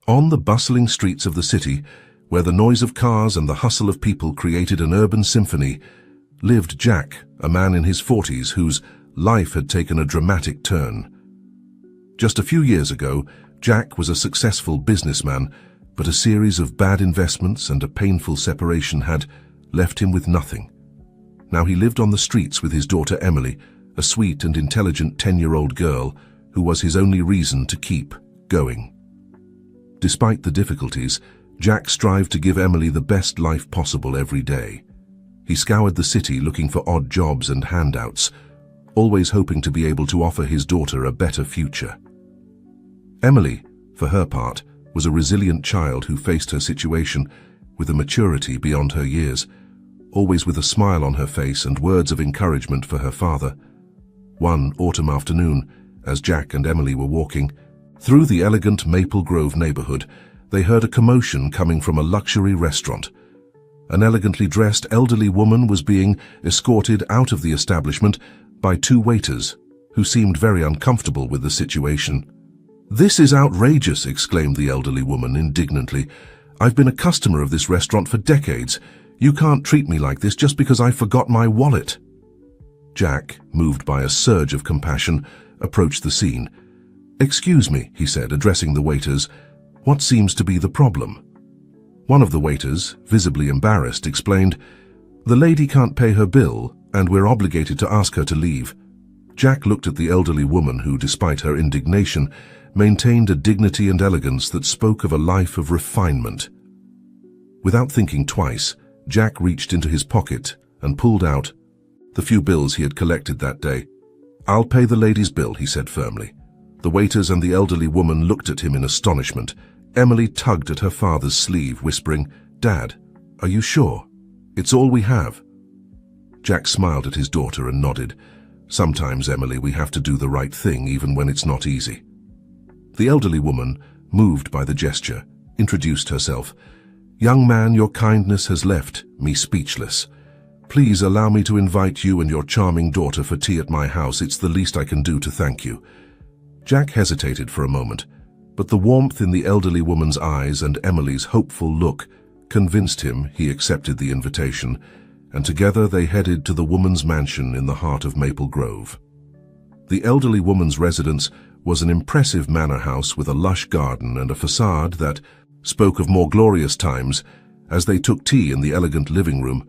On the bustling streets of the city, where the noise of cars and the hustle of people created an urban symphony, lived Jack, a man in his 40s whose life had taken a dramatic turn. Just a few years ago, Jack was a successful businessman, but a series of bad investments and a painful separation had left him with nothing. Now he lived on the streets with his daughter Emily, a sweet and intelligent 10-year-old girl who was his only reason to keep going. Despite the difficulties, Jack strived to give Emily the best life possible every day. He scoured the city looking for odd jobs and handouts, always hoping to be able to offer his daughter a better future. Emily, for her part, was a resilient child who faced her situation with a maturity beyond her years, always with a smile on her face and words of encouragement for her father. One autumn afternoon, as Jack and Emily were walking through the elegant Maple Grove neighborhood, they heard a commotion coming from a luxury restaurant. An elegantly dressed elderly woman was being escorted out of the establishment by two waiters, who seemed very uncomfortable with the situation. "This is outrageous," exclaimed the elderly woman indignantly. "I've been a customer of this restaurant for decades. You can't treat me like this just because I forgot my wallet." Jack, moved by a surge of compassion, approached the scene. "Excuse me," he said, addressing the waiters. "What seems to be the problem?" One of the waiters, visibly embarrassed, explained, "The lady can't pay her bill, and we're obligated to ask her to leave." Jack looked at the elderly woman who, despite her indignation, maintained a dignity and elegance that spoke of a life of refinement. Without thinking twice, Jack reached into his pocket and pulled out the few bills he had collected that day. "I'll pay the lady's bill," he said firmly. The waiters and the elderly woman looked at him in astonishment. Emily tugged at her father's sleeve, whispering, "Dad, are you sure? It's all we have." Jack smiled at his daughter and nodded. "Sometimes, Emily, we have to do the right thing even when it's not easy." The elderly woman, moved by the gesture, introduced herself. "Young man, your kindness has left me speechless. Please allow me to invite you and your charming daughter for tea at my house. It's the least I can do to thank you." Jack hesitated for a moment, but the warmth in the elderly woman's eyes and Emily's hopeful look convinced him he accepted the invitation, and together they headed to the woman's mansion in the heart of Maple Grove. The elderly woman's residence was an impressive manor house with a lush garden and a facade that spoke of more glorious times. As they took tea in the elegant living room,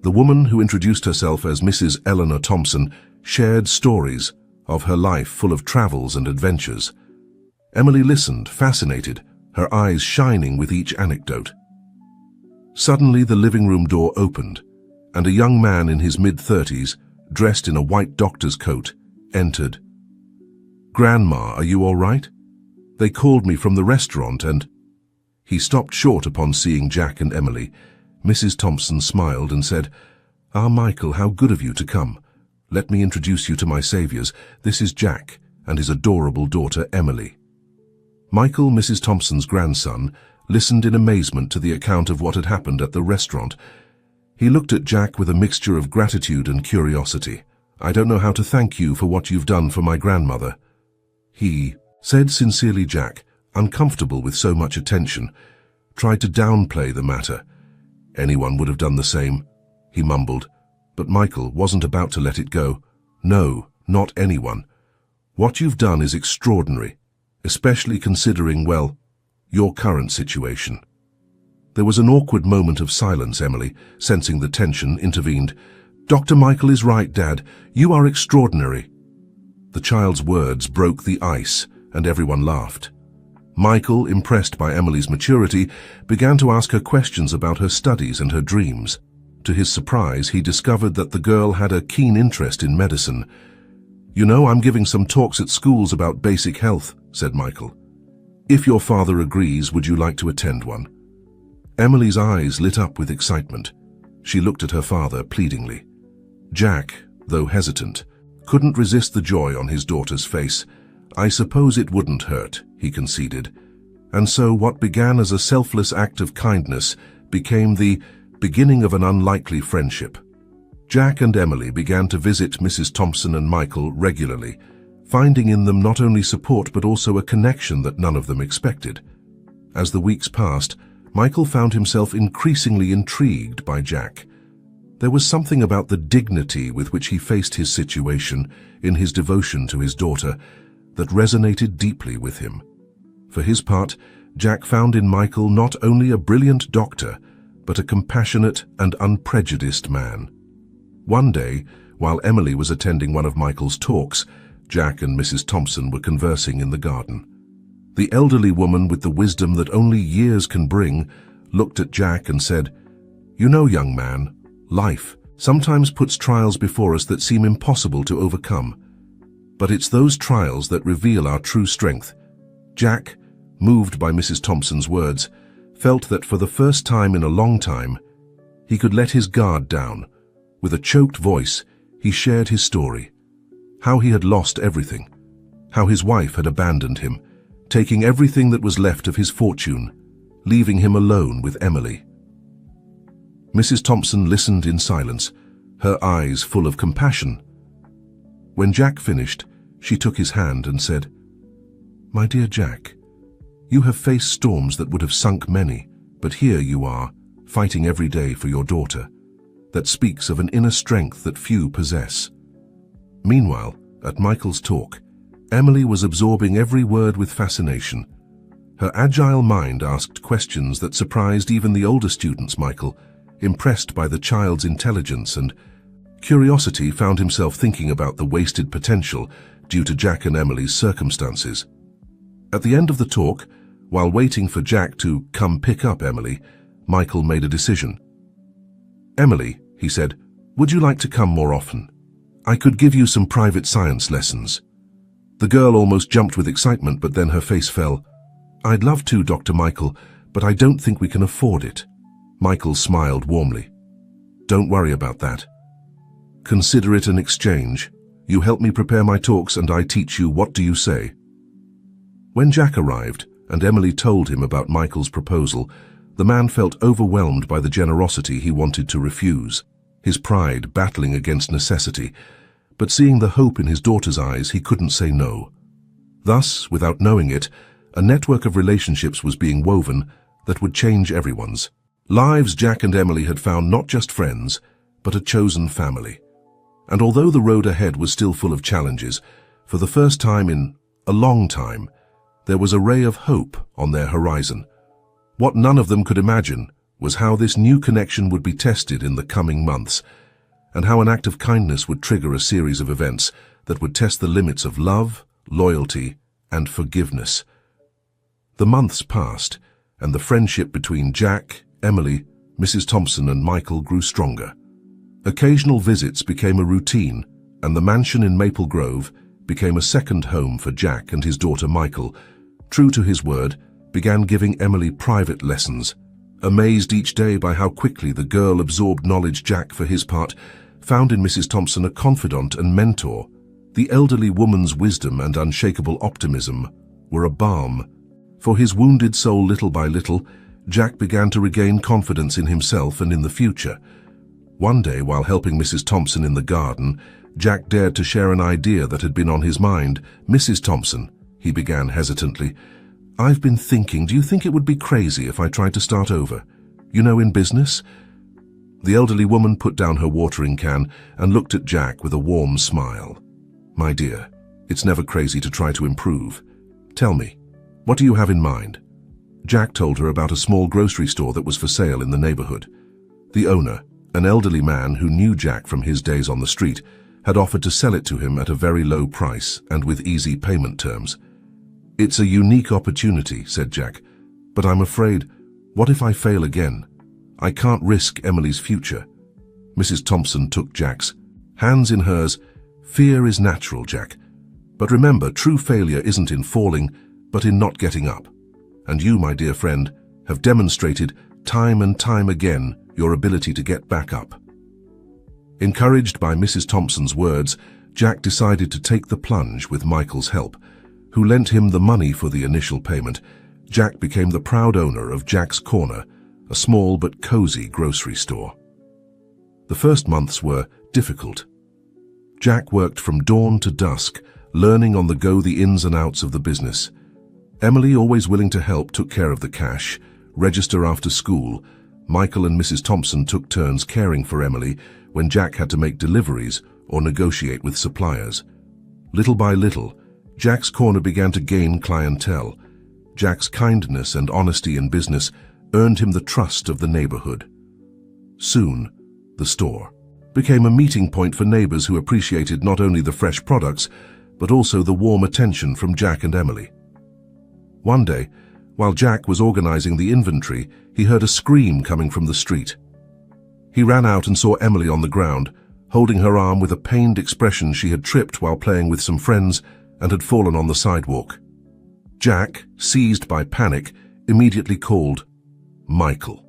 the woman, who introduced herself as Mrs. Eleanor Thompson, shared stories of her life full of travels and adventures. Emily listened, fascinated, her eyes shining with each anecdote. Suddenly the living room door opened, and a young man in his mid-30s, dressed in a white doctor's coat, entered. "Grandma, are you all right? They called me from the restaurant and—" He stopped short upon seeing Jack and Emily. Mrs. Thompson smiled and said, "Ah, Michael, how good of you to come. Let me introduce you to my saviors. This is Jack and his adorable daughter, Emily." Michael, Mrs. Thompson's grandson, listened in amazement to the account of what had happened at the restaurant. He looked at Jack with a mixture of gratitude and curiosity. "I don't know how to thank you for what you've done for my grandmother," he said sincerely. Jack, uncomfortable with so much attention, tried to downplay the matter. "Anyone would have done the same," he mumbled. But Michael wasn't about to let it go. "No, not anyone. What you've done is extraordinary, especially considering, well, your current situation." There was an awkward moment of silence. Emily, sensing the tension, intervened. "Dr. Michael is right, Dad. You are extraordinary." The child's words broke the ice, and everyone laughed. Michael, impressed by Emily's maturity, began to ask her questions about her studies and her dreams. To his surprise, he discovered that the girl had a keen interest in medicine. "You know, I'm giving some talks at schools about basic health," said Michael. "If your father agrees, would you like to attend one?" Emily's eyes lit up with excitement. She looked at her father pleadingly. Jack, though hesitant, couldn't resist the joy on his daughter's face. "I suppose it wouldn't hurt," he conceded. And so what began as a selfless act of kindness became the beginning of an unlikely friendship. Jack and Emily began to visit Mrs. Thompson and Michael regularly, finding in them not only support but also a connection that none of them expected. As the weeks passed, Michael found himself increasingly intrigued by Jack. There was something about the dignity with which he faced his situation in his devotion to his daughter that resonated deeply with him. For his part, Jack found in Michael not only a brilliant doctor, but a compassionate and unprejudiced man. One day, while Emily was attending one of Michael's talks, Jack and Mrs. Thompson were conversing in the garden. The elderly woman, with the wisdom that only years can bring, looked at Jack and said, "You know, young man, life sometimes puts trials before us that seem impossible to overcome. But it's those trials that reveal our true strength." Jack, moved by Mrs. Thompson's words, felt that for the first time in a long time, he could let his guard down. With a choked voice, he shared his story. How he had lost everything. How his wife had abandoned him, taking everything that was left of his fortune, leaving him alone with Emily. Mrs. Thompson listened in silence, her eyes full of compassion. When Jack finished, she took his hand and said, "My dear Jack, you have faced storms that would have sunk many, but here you are, fighting every day for your daughter. That speaks of an inner strength that few possess." Meanwhile, at Michael's talk, Emily was absorbing every word with fascination. Her agile mind asked questions that surprised even the older students. Michael, impressed by the child's intelligence and curiosity, found himself thinking about the wasted potential due to Jack and Emily's circumstances. At the end of the talk, while waiting for Jack to come pick up Emily, Michael made a decision. "Emily," he said, "would you like to come more often? I could give you some private science lessons." The girl almost jumped with excitement, but then her face fell. "I'd love to, Dr. Michael, but I don't think we can afford it." Michael smiled warmly. "Don't worry about that. Consider it an exchange. You help me prepare my talks and I teach you. What do you say?" When Jack arrived and Emily told him about Michael's proposal, the man felt overwhelmed by the generosity he wanted to refuse, his pride battling against necessity. But seeing the hope in his daughter's eyes, he couldn't say no. Thus, without knowing it, a network of relationships was being woven that would change everyone's lives. Jack and Emily had found not just friends, but a chosen family. And although the road ahead was still full of challenges, for the first time in a long time, there was a ray of hope on their horizon. What none of them could imagine was how this new connection would be tested in the coming months, and how an act of kindness would trigger a series of events that would test the limits of love, loyalty, and forgiveness. The months passed, and the friendship between Jack, Emily, Mrs. Thompson, and Michael grew stronger. Occasional visits became a routine, and the mansion in Maple Grove became a second home for Jack, and his daughter Michael, true to his word, began giving Emily private lessons. Amazed each day by how quickly the girl absorbed knowledge, Jack, for his part, found in Mrs. Thompson a confidant and mentor. The elderly woman's wisdom and unshakable optimism were a balm for his wounded soul. Little by little, Jack began to regain confidence in himself and in the future. One day, while helping Mrs. Thompson in the garden, Jack dared to share an idea that had been on his mind. "Mrs. Thompson," he began hesitantly, "I've been thinking, do you think it would be crazy if I tried to start over? You know, in business?" The elderly woman put down her watering can and looked at Jack with a warm smile. "My dear, it's never crazy to try to improve. Tell me, what do you have in mind?" Jack told her about a small grocery store that was for sale in the neighborhood. The owner, an elderly man who knew Jack from his days on the street, had offered to sell it to him at a very low price and with easy payment terms. "It's a unique opportunity," said Jack, "but I'm afraid, what if I fail again? I can't risk Emily's future." Mrs. Thompson took Jack's hands in hers. "Fear is natural, Jack. But remember, true failure isn't in falling, but in not getting up. And you, my dear friend, have demonstrated time and time again your ability to get back up." Encouraged by Mrs. Thompson's words, Jack decided to take the plunge with Michael's help, who lent him the money for the initial payment. Jack became the proud owner of Jack's Corner, a small but cozy grocery store. The first months were difficult. Jack worked from dawn to dusk, learning on the go the ins and outs of the business. Emily, always willing to help, took care of the cash, register after school. Michael and Mrs. Thompson took turns caring for Emily when Jack had to make deliveries or negotiate with suppliers. Little by little, Jack's corner began to gain clientele. Jack's kindness and honesty in business earned him the trust of the neighborhood. Soon, the store became a meeting point for neighbors who appreciated not only the fresh products, but also the warm attention from Jack and Emily. One day, while Jack was organizing the inventory, he heard a scream coming from the street. He ran out and saw Emily on the ground, holding her arm with a pained expression. She had tripped while playing with some friends and had fallen on the sidewalk. Jack, seized by panic, immediately called Michael.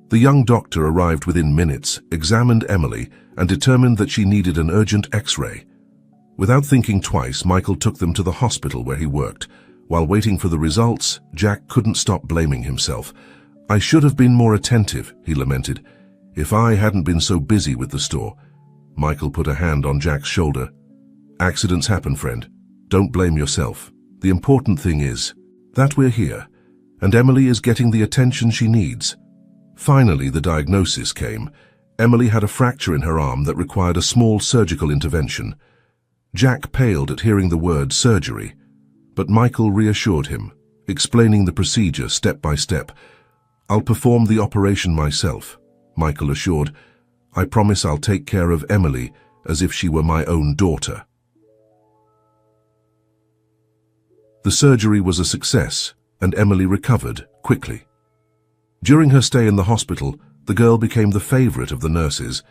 The young doctor arrived within minutes, examined Emily, and determined that she needed an urgent X-ray. Without thinking twice, Michael took them to the hospital where he worked. While waiting for the results, Jack couldn't stop blaming himself. "I should have been more attentive," he lamented. "If I hadn't been so busy with the store." Michael put a hand on Jack's shoulder. "Accidents happen, friend. Don't blame yourself. The important thing is that we're here, and Emily is getting the attention she needs." Finally, the diagnosis came. Emily had a fracture in her arm that required a small surgical intervention. Jack paled at hearing the word surgery, but Michael reassured him, explaining the procedure step by step. "I'll perform the operation myself," Michael assured. "I promise I'll take care of Emily as if she were my own daughter." The surgery was a success, and Emily recovered quickly. During her stay in the hospital, the girl became the favorite of the nurses,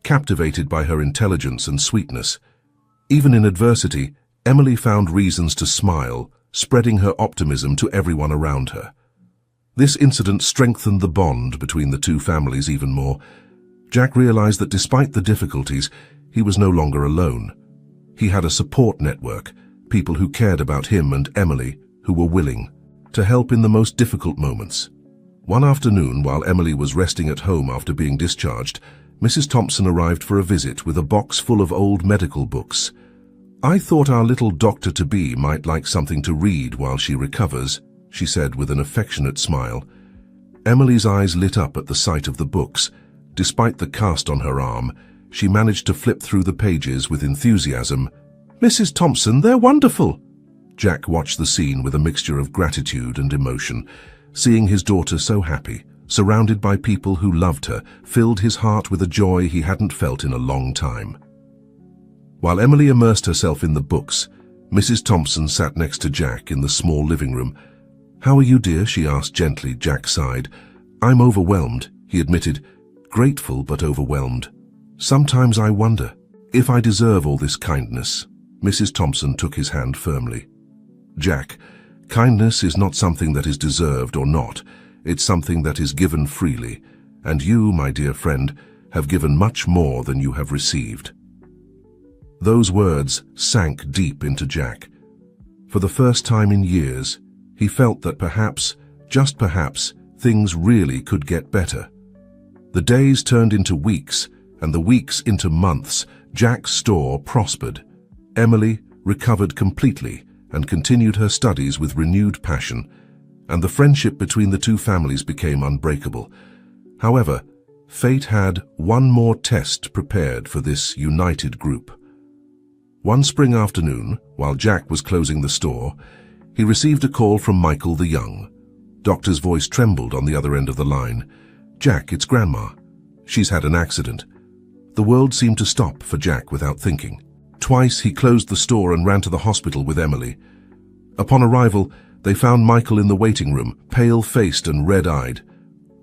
captivated by her intelligence and sweetness. Even in adversity, Emily found reasons to smile, spreading her optimism to everyone around her. This incident strengthened the bond between the two families even more. Jack realized that despite the difficulties, he was no longer alone. He had a support network, people who cared about him and Emily, who were willing to help in the most difficult moments. One afternoon, while Emily was resting at home after being discharged, Mrs. Thompson arrived for a visit with a box full of old medical books. "I thought our little doctor-to-be might like something to read while she recovers," she said with an affectionate smile. Emily's eyes lit up at the sight of the books. Despite the cast on her arm, she managed to flip through the pages with enthusiasm. "Mrs. Thompson, they're wonderful!" Jack watched the scene with a mixture of gratitude and emotion. Seeing his daughter so happy, surrounded by people who loved her, filled his heart with a joy he hadn't felt in a long time. While Emily immersed herself in the books, Mrs. Thompson sat next to Jack in the small living room. "How are you, dear?" she asked gently. Jack sighed. "I'm overwhelmed," he admitted. "Grateful but overwhelmed. Sometimes I wonder if I deserve all this kindness." Mrs. Thompson took his hand firmly. "Jack, kindness is not something that is deserved or not. It's something that is given freely, and you, my dear friend, have given much more than you have received." Those words sank deep into Jack. For the first time in years, he felt that perhaps, just perhaps, things really could get better. The days turned into weeks, and the weeks into months. Jack's store prospered. Emily recovered completely and continued her studies with renewed passion, and the friendship between the two families became unbreakable. However, fate had one more test prepared for this united group. One spring afternoon, while Jack was closing the store, he received a call from Michael the Young. Doctor's voice trembled on the other end of the line. "Jack, it's Grandma. She's had an accident." The world seemed to stop for Jack without thinking. Twice he closed the store and ran to the hospital with Emily. Upon arrival, they found Michael in the waiting room, pale-faced and red-eyed.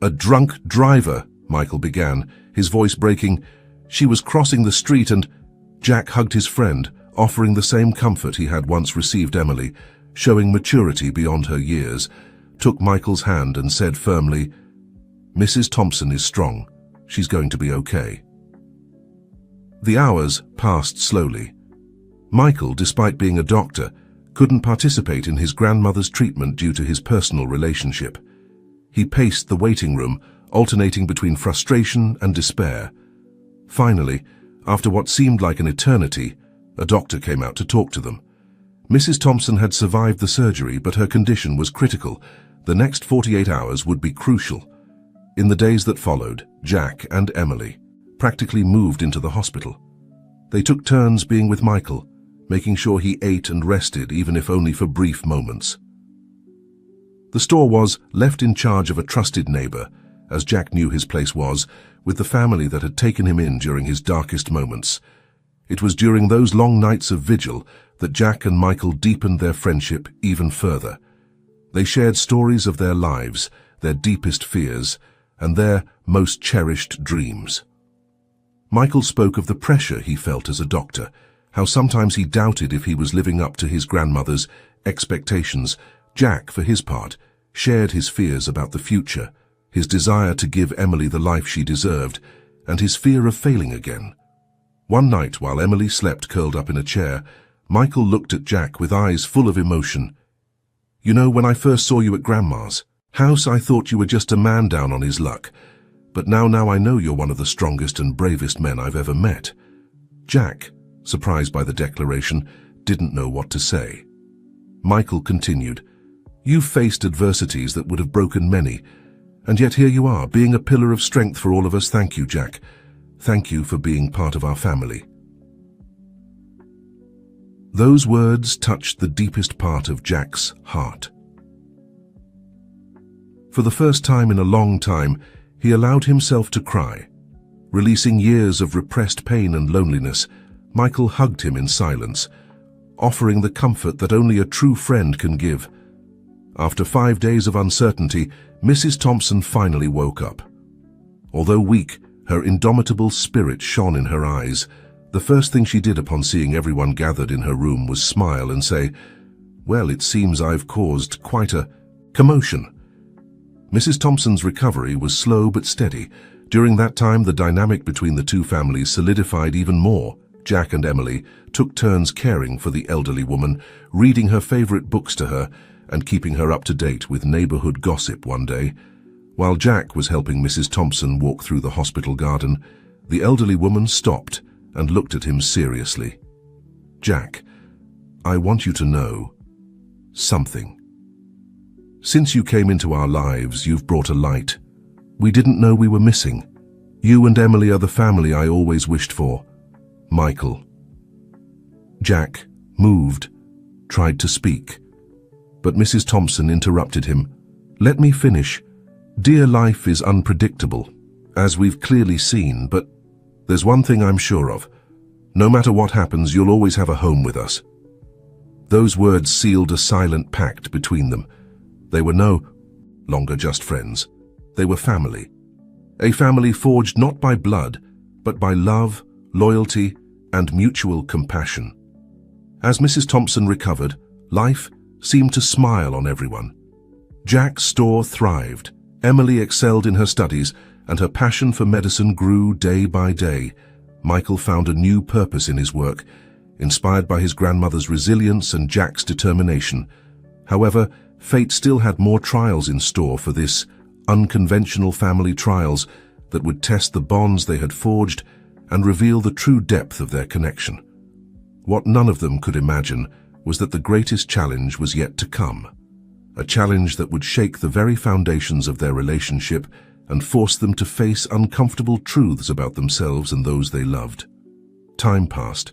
"A drunk driver," Michael began, his voice breaking. "She was crossing the street and—" Jack hugged his friend, offering the same comfort he had once received Emily, showing maturity beyond her years, took Michael's hand and said firmly, "Mrs. Thompson is strong. She's going to be okay." The hours passed slowly. Michael, despite being a doctor, couldn't participate in his grandmother's treatment due to his personal relationship. He paced the waiting room, alternating between frustration and despair. Finally, after what seemed like an eternity, a doctor came out to talk to them. Mrs. Thompson had survived the surgery, but her condition was critical. The next 48 hours would be crucial. In the days that followed, Jack and Emily practically moved into the hospital. They took turns being with Michael, making sure he ate and rested, even if only for brief moments. The store was left in charge of a trusted neighbor, as Jack knew his place was, with the family that had taken him in during his darkest moments. It was during those long nights of vigil that Jack and Michael deepened their friendship even further. They shared stories of their lives, their deepest fears, and their most cherished dreams. Michael spoke of the pressure he felt as a doctor, how sometimes he doubted if he was living up to his grandmother's expectations. Jack, for his part, shared his fears about the future, his desire to give Emily the life she deserved, and his fear of failing again. One night, while Emily slept curled up in a chair, Michael looked at Jack with eyes full of emotion. "You know, when I first saw you at Grandma's house, I thought you were just a man down on his luck. But now I know you're one of the strongest and bravest men I've ever met." Jack, surprised by the declaration, didn't know what to say. Michael continued, "You've faced adversities that would have broken many, and yet here you are, being a pillar of strength for all of us. Thank you, Jack. Thank you for being part of our family." Those words touched the deepest part of Jack's heart. For the first time in a long time, he allowed himself to cry. Releasing years of repressed pain and loneliness, Michael hugged him in silence, offering the comfort that only a true friend can give. After 5 days of uncertainty, Mrs. Thompson finally woke up. Although weak, her indomitable spirit shone in her eyes. The first thing she did upon seeing everyone gathered in her room was smile and say, "Well, it seems I've caused quite a commotion." Mrs. Thompson's recovery was slow but steady. During that time, the dynamic between the two families solidified even more. Jack and Emily took turns caring for the elderly woman, reading her favorite books to her, and keeping her up to date with neighborhood gossip. One day, while Jack was helping Mrs. Thompson walk through the hospital garden, the elderly woman stopped and looked at him seriously. "Jack, I want you to know something. Since you came into our lives, you've brought a light we didn't know we were missing. You and Emily are the family I always wished for. Michael." Jack moved, tried to speak, but Mrs. Thompson interrupted him. "Let me finish. Dear, life is unpredictable, as we've clearly seen, but there's one thing I'm sure of. No matter what happens, you'll always have a home with us." Those words sealed a silent pact between them. They were no longer just friends. They were family. A family forged not by blood, but by love, loyalty, and mutual compassion. As Mrs. Thompson recovered, life seemed to smile on everyone. Jack's store thrived, Emily excelled in her studies, and her passion for medicine grew day by day. Michael found a new purpose in his work, inspired by his grandmother's resilience and Jack's determination. However, fate still had more trials in store for this unconventional family, trials that would test the bonds they had forged and reveal the true depth of their connection. What none of them could imagine was that the greatest challenge was yet to come, a challenge that would shake the very foundations of their relationship and force them to face uncomfortable truths about themselves and those they loved. Time passed,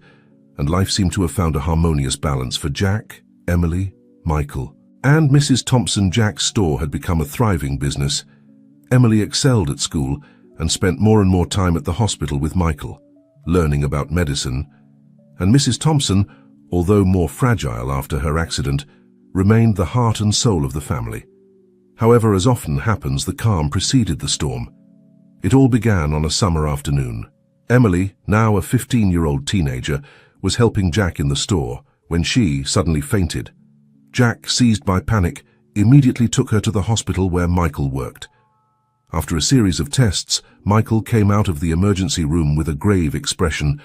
and life seemed to have found a harmonious balance for Jack, Emily, Michael, and Mrs. Thompson. Jack's store had become a thriving business. Emily excelled at school and spent more and more time at the hospital with Michael, learning about medicine, and Mrs. Thompson, although more fragile after her accident, remained the heart and soul of the family. However, as often happens, the calm preceded the storm. It all began on a summer afternoon. Emily, now a 15-year-old teenager, was helping Jack in the store when she suddenly fainted. Jack, seized by panic, immediately took her to the hospital where Michael worked. After a series of tests, Michael came out of the emergency room with a grave expression.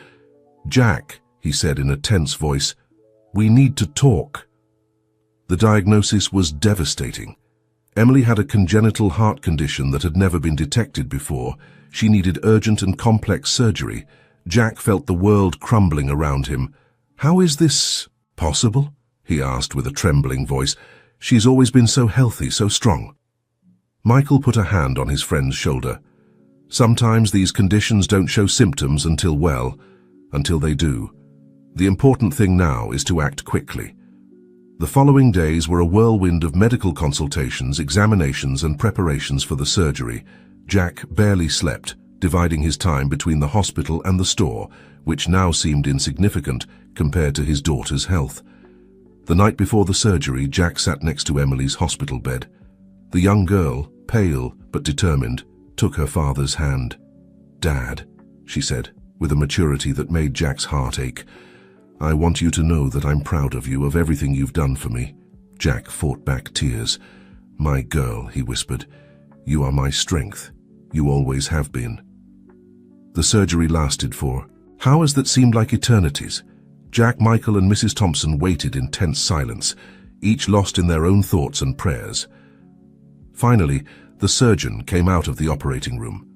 "Jack," he said in a tense voice, "we need to talk." The diagnosis was devastating. Emily had a congenital heart condition that had never been detected before. She needed urgent and complex surgery. Jack felt the world crumbling around him. "How is this possible?" he asked with a trembling voice. "She's always been so healthy, so strong." Michael put a hand on his friend's shoulder. "Sometimes these conditions don't show symptoms until they do. The important thing now is to act quickly." The following days were a whirlwind of medical consultations, examinations, and preparations for the surgery. Jack barely slept, dividing his time between the hospital and the store, which now seemed insignificant compared to his daughter's health. The night before the surgery, Jack sat next to Emily's hospital bed. The young girl, pale but determined, took her father's hand. "Dad," she said, with a maturity that made Jack's heart ache, "I want you to know that I'm proud of you, of everything you've done for me." Jack fought back tears. "My girl," he whispered, "you are my strength. You always have been." The surgery lasted for hours that seemed like eternities. Jack, Michael, and Mrs. Thompson waited in tense silence, each lost in their own thoughts and prayers. Finally, the surgeon came out of the operating room.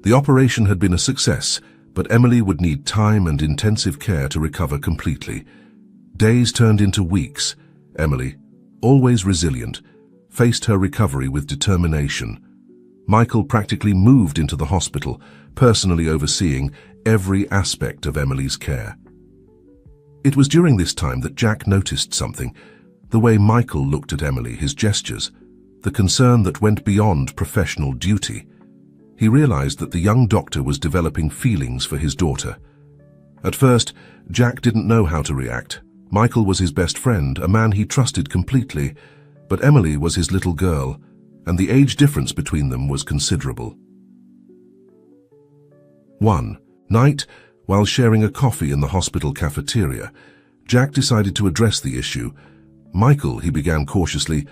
The operation had been a success, but Emily would need time and intensive care to recover completely. Days turned into weeks. Emily, always resilient, faced her recovery with determination. Michael practically moved into the hospital, personally overseeing every aspect of Emily's care. It was during this time that Jack noticed something: the way Michael looked at Emily, his gestures, the concern that went beyond professional duty. He realized that the young doctor was developing feelings for his daughter. At first, Jack didn't know how to react. Michael was his best friend, a man he trusted completely, but Emily was his little girl, and the age difference between them was considerable. One night, while sharing a coffee in the hospital cafeteria, Jack decided to address the issue. "Michael," he began cautiously,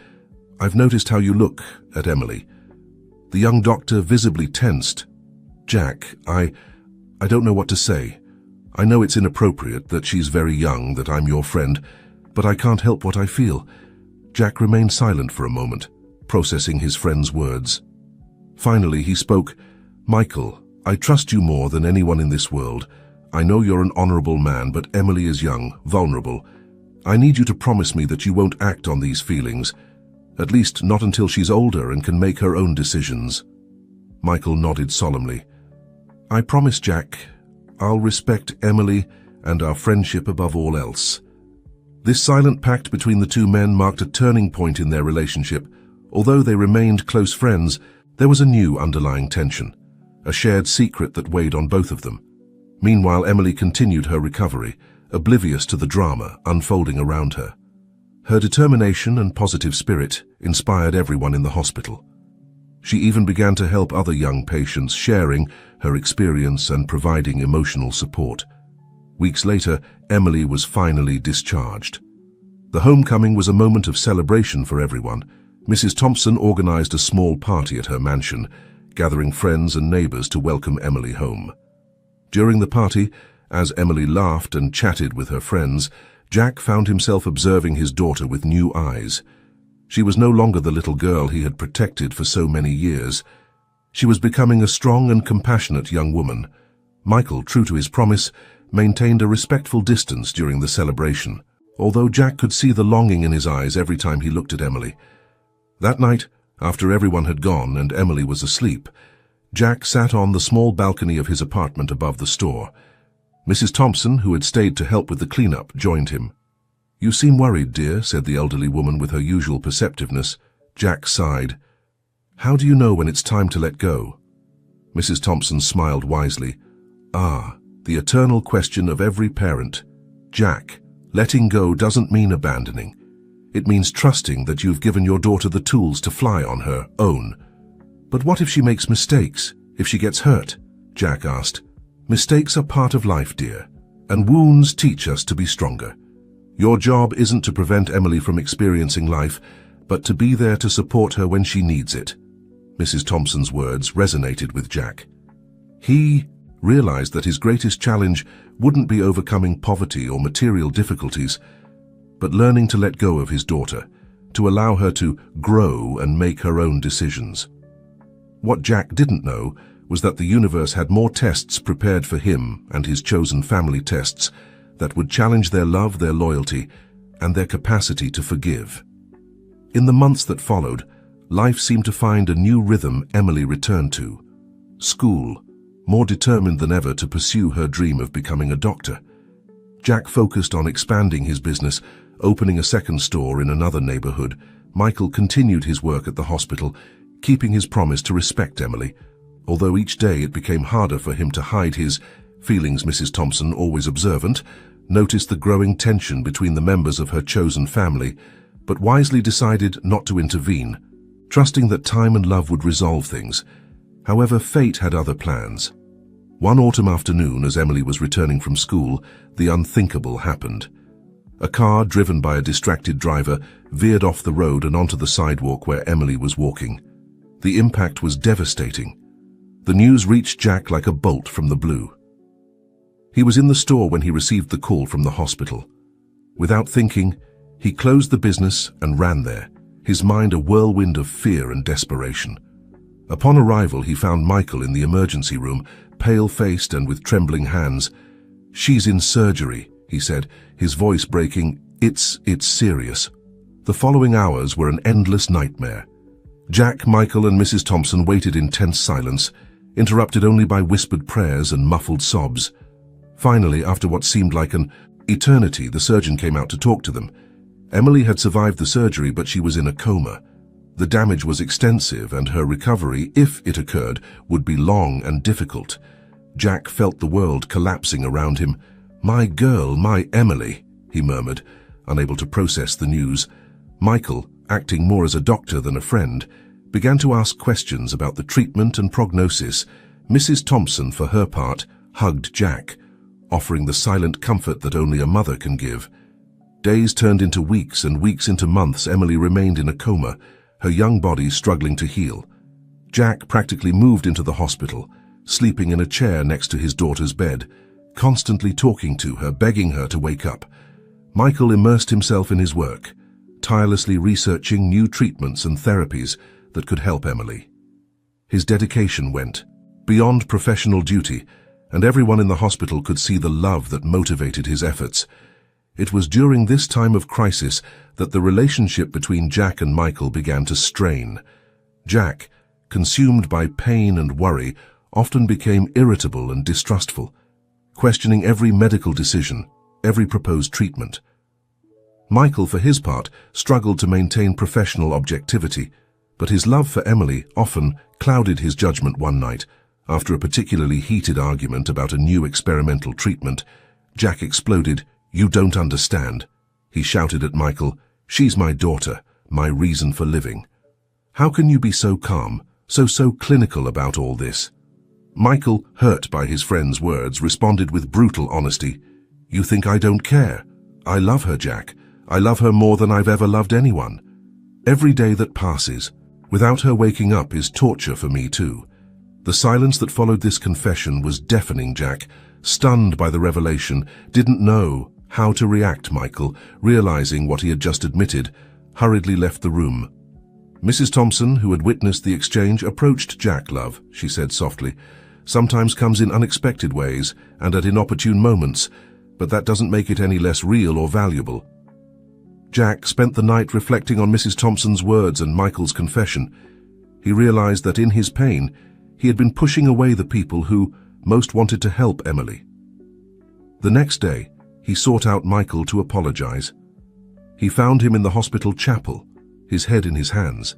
"I've noticed how you look at Emily." The young doctor visibly tensed. "Jack, I don't know what to say. I know it's inappropriate, that she's very young, that I'm your friend, but I can't help what I feel." Jack remained silent for a moment, processing his friend's words. Finally, he spoke. "Michael, I trust you more than anyone in this world. I know you're an honorable man, but Emily is young, vulnerable. I need you to promise me that you won't act on these feelings, at least not until she's older and can make her own decisions." Michael nodded solemnly. "I promise, Jack. I'll respect Emily and our friendship above all else." This silent pact between the two men marked a turning point in their relationship. Although they remained close friends, there was a new underlying tension, a shared secret that weighed on both of them. Meanwhile, Emily continued her recovery, oblivious to the drama unfolding around her. Her determination and positive spirit inspired everyone in the hospital. She even began to help other young patients, sharing her experience and providing emotional support. Weeks later, Emily was finally discharged. The homecoming was a moment of celebration for everyone. Mrs. Thompson organized a small party at her mansion, gathering friends and neighbors to welcome Emily home. During the party, as Emily laughed and chatted with her friends, Jack found himself observing his daughter with new eyes. She was no longer the little girl he had protected for so many years. She was becoming a strong and compassionate young woman. Michael, true to his promise, maintained a respectful distance during the celebration, although Jack could see the longing in his eyes every time he looked at Emily. That night, after everyone had gone and Emily was asleep, Jack sat on the small balcony of his apartment above the store. Mrs. Thompson, who had stayed to help with the cleanup, joined him. "You seem worried, dear," said the elderly woman with her usual perceptiveness. Jack sighed. "How do you know when it's time to let go?" Mrs. Thompson smiled wisely. "Ah, the eternal question of every parent. Jack, letting go doesn't mean abandoning. It means trusting that you've given your daughter the tools to fly on her own." "But what if she makes mistakes, if she gets hurt?" Jack asked. "Mistakes are part of life, dear, and wounds teach us to be stronger. Your job isn't to prevent Emily from experiencing life, but to be there to support her when she needs it." Mrs. Thompson's words resonated with Jack. He realized that his greatest challenge wouldn't be overcoming poverty or material difficulties, but learning to let go of his daughter, to allow her to grow and make her own decisions. What Jack didn't know was that the universe had more tests prepared for him and his chosen family, tests that would challenge their love, their loyalty, and their capacity to forgive. In the months that followed, life seemed to find a new rhythm Emily returned to. School, more determined than ever to pursue her dream of becoming a doctor. Jack focused on expanding his business, opening a second store in another neighborhood. Michael continued his work at the hospital, keeping his promise to respect Emily, although each day it became harder for him to hide his feelings. Mrs. Thompson, always observant, noticed the growing tension between the members of her chosen family, but wisely decided not to intervene, trusting that time and love would resolve things. However, fate had other plans. One autumn afternoon, as Emily was returning from school, the unthinkable happened. A car, driven by a distracted driver, veered off the road and onto the sidewalk where Emily was walking. The impact was devastating. The news reached Jack like a bolt from the blue. He was in the store when he received the call from the hospital. Without thinking, he closed the business and ran there, his mind a whirlwind of fear and desperation. Upon arrival, he found Michael in the emergency room, pale-faced and with trembling hands. "She's in surgery," he said, his voice breaking. It's serious." The following hours were an endless nightmare. Jack, Michael, and Mrs. Thompson waited in tense silence, interrupted only by whispered prayers and muffled sobs. Finally, after what seemed like an eternity, the surgeon came out to talk to them. Emily had survived the surgery, but she was in a coma. The damage was extensive, and her recovery, if it occurred, would be long and difficult. Jack felt the world collapsing around him. "My girl, my Emily," he murmured, unable to process the news. Michael, acting more as a doctor than a friend, began to ask questions about the treatment and prognosis. Mrs. Thompson, for her part, hugged Jack, offering the silent comfort that only a mother can give. Days turned into weeks and weeks into months. Emily remained in a coma, her young body struggling to heal. Jack practically moved into the hospital, sleeping in a chair next to his daughter's bed, constantly talking to her, begging her to wake up. Michael immersed himself in his work, tirelessly researching new treatments and therapies that could help Emily. His dedication went beyond professional duty, and everyone in the hospital could see the love that motivated his efforts. It was during this time of crisis that the relationship between Jack and Michael began to strain. Jack, consumed by pain and worry, often became irritable and distrustful, questioning every medical decision, every proposed treatment. Michael, for his part, struggled to maintain professional objectivity, but his love for Emily often clouded his judgment. One night, after a particularly heated argument about a new experimental treatment, Jack exploded. "You don't understand," he shouted at Michael. "She's my daughter, my reason for living. How can you be so calm, so clinical about all this?" Michael, hurt by his friend's words, responded with brutal honesty. "You think I don't care? I love her, Jack. I love her more than I've ever loved anyone. Every day that passes without her waking up is torture for me too." The silence that followed this confession was deafening. Jack, stunned by the revelation, didn't know how to react. Michael, realizing what he had just admitted, hurriedly left the room. Mrs. Thompson, who had witnessed the exchange, approached Jack. "Love," she said softly, "sometimes comes in unexpected ways and at inopportune moments, but that doesn't make it any less real or valuable." Jack spent the night reflecting on Mrs. Thompson's words and Michael's confession. He realized that in his pain, he had been pushing away the people who most wanted to help Emily. The next day, he sought out Michael to apologize. He found him in the hospital chapel, his head in his hands.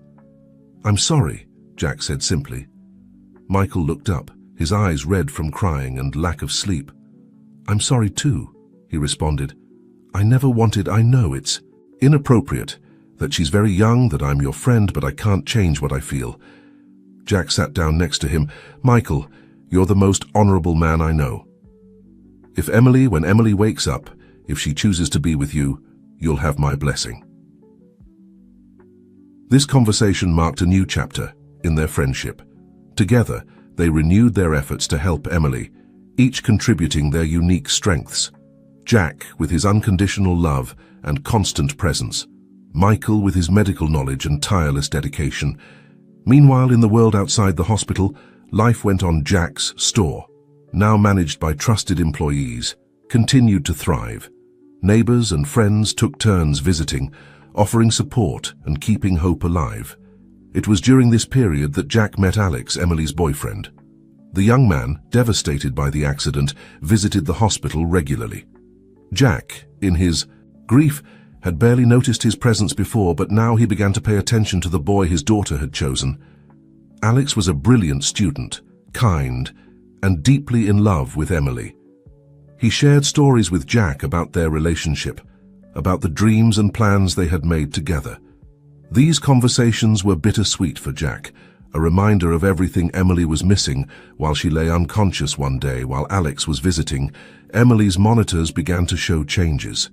"I'm sorry," Jack said simply. Michael looked up, his eyes red from crying and lack of sleep. "I'm sorry too," he responded. "I never wanted. I know it's inappropriate, that she's very young, that I'm your friend, but I can't change what I feel." Jack sat down next to him. "Michael, you're the most honorable man I know. When Emily wakes up, if she chooses to be with you, you'll have my blessing." This conversation marked a new chapter in their friendship. Together, they renewed their efforts to help Emily, each contributing their unique strengths. Jack with his unconditional love and constant presence, Michael with his medical knowledge and tireless dedication. Meanwhile, in the world outside the hospital, life went on. Jack's store, now managed by trusted employees, continued to thrive. Neighbors and friends took turns visiting, offering support and keeping hope alive. It was during this period that Jack met Alex, Emily's boyfriend. The young man, devastated by the accident, visited the hospital regularly. Jack, in his grief, had barely noticed his presence before, but now he began to pay attention to the boy his daughter had chosen. Alex was a brilliant student, kind, and deeply in love with Emily. He shared stories with Jack about their relationship, about the dreams and plans they had made together. These conversations were bittersweet for Jack, a reminder of everything Emily was missing while she lay unconscious one day while Alex was visiting. Emily's monitors began to show changes.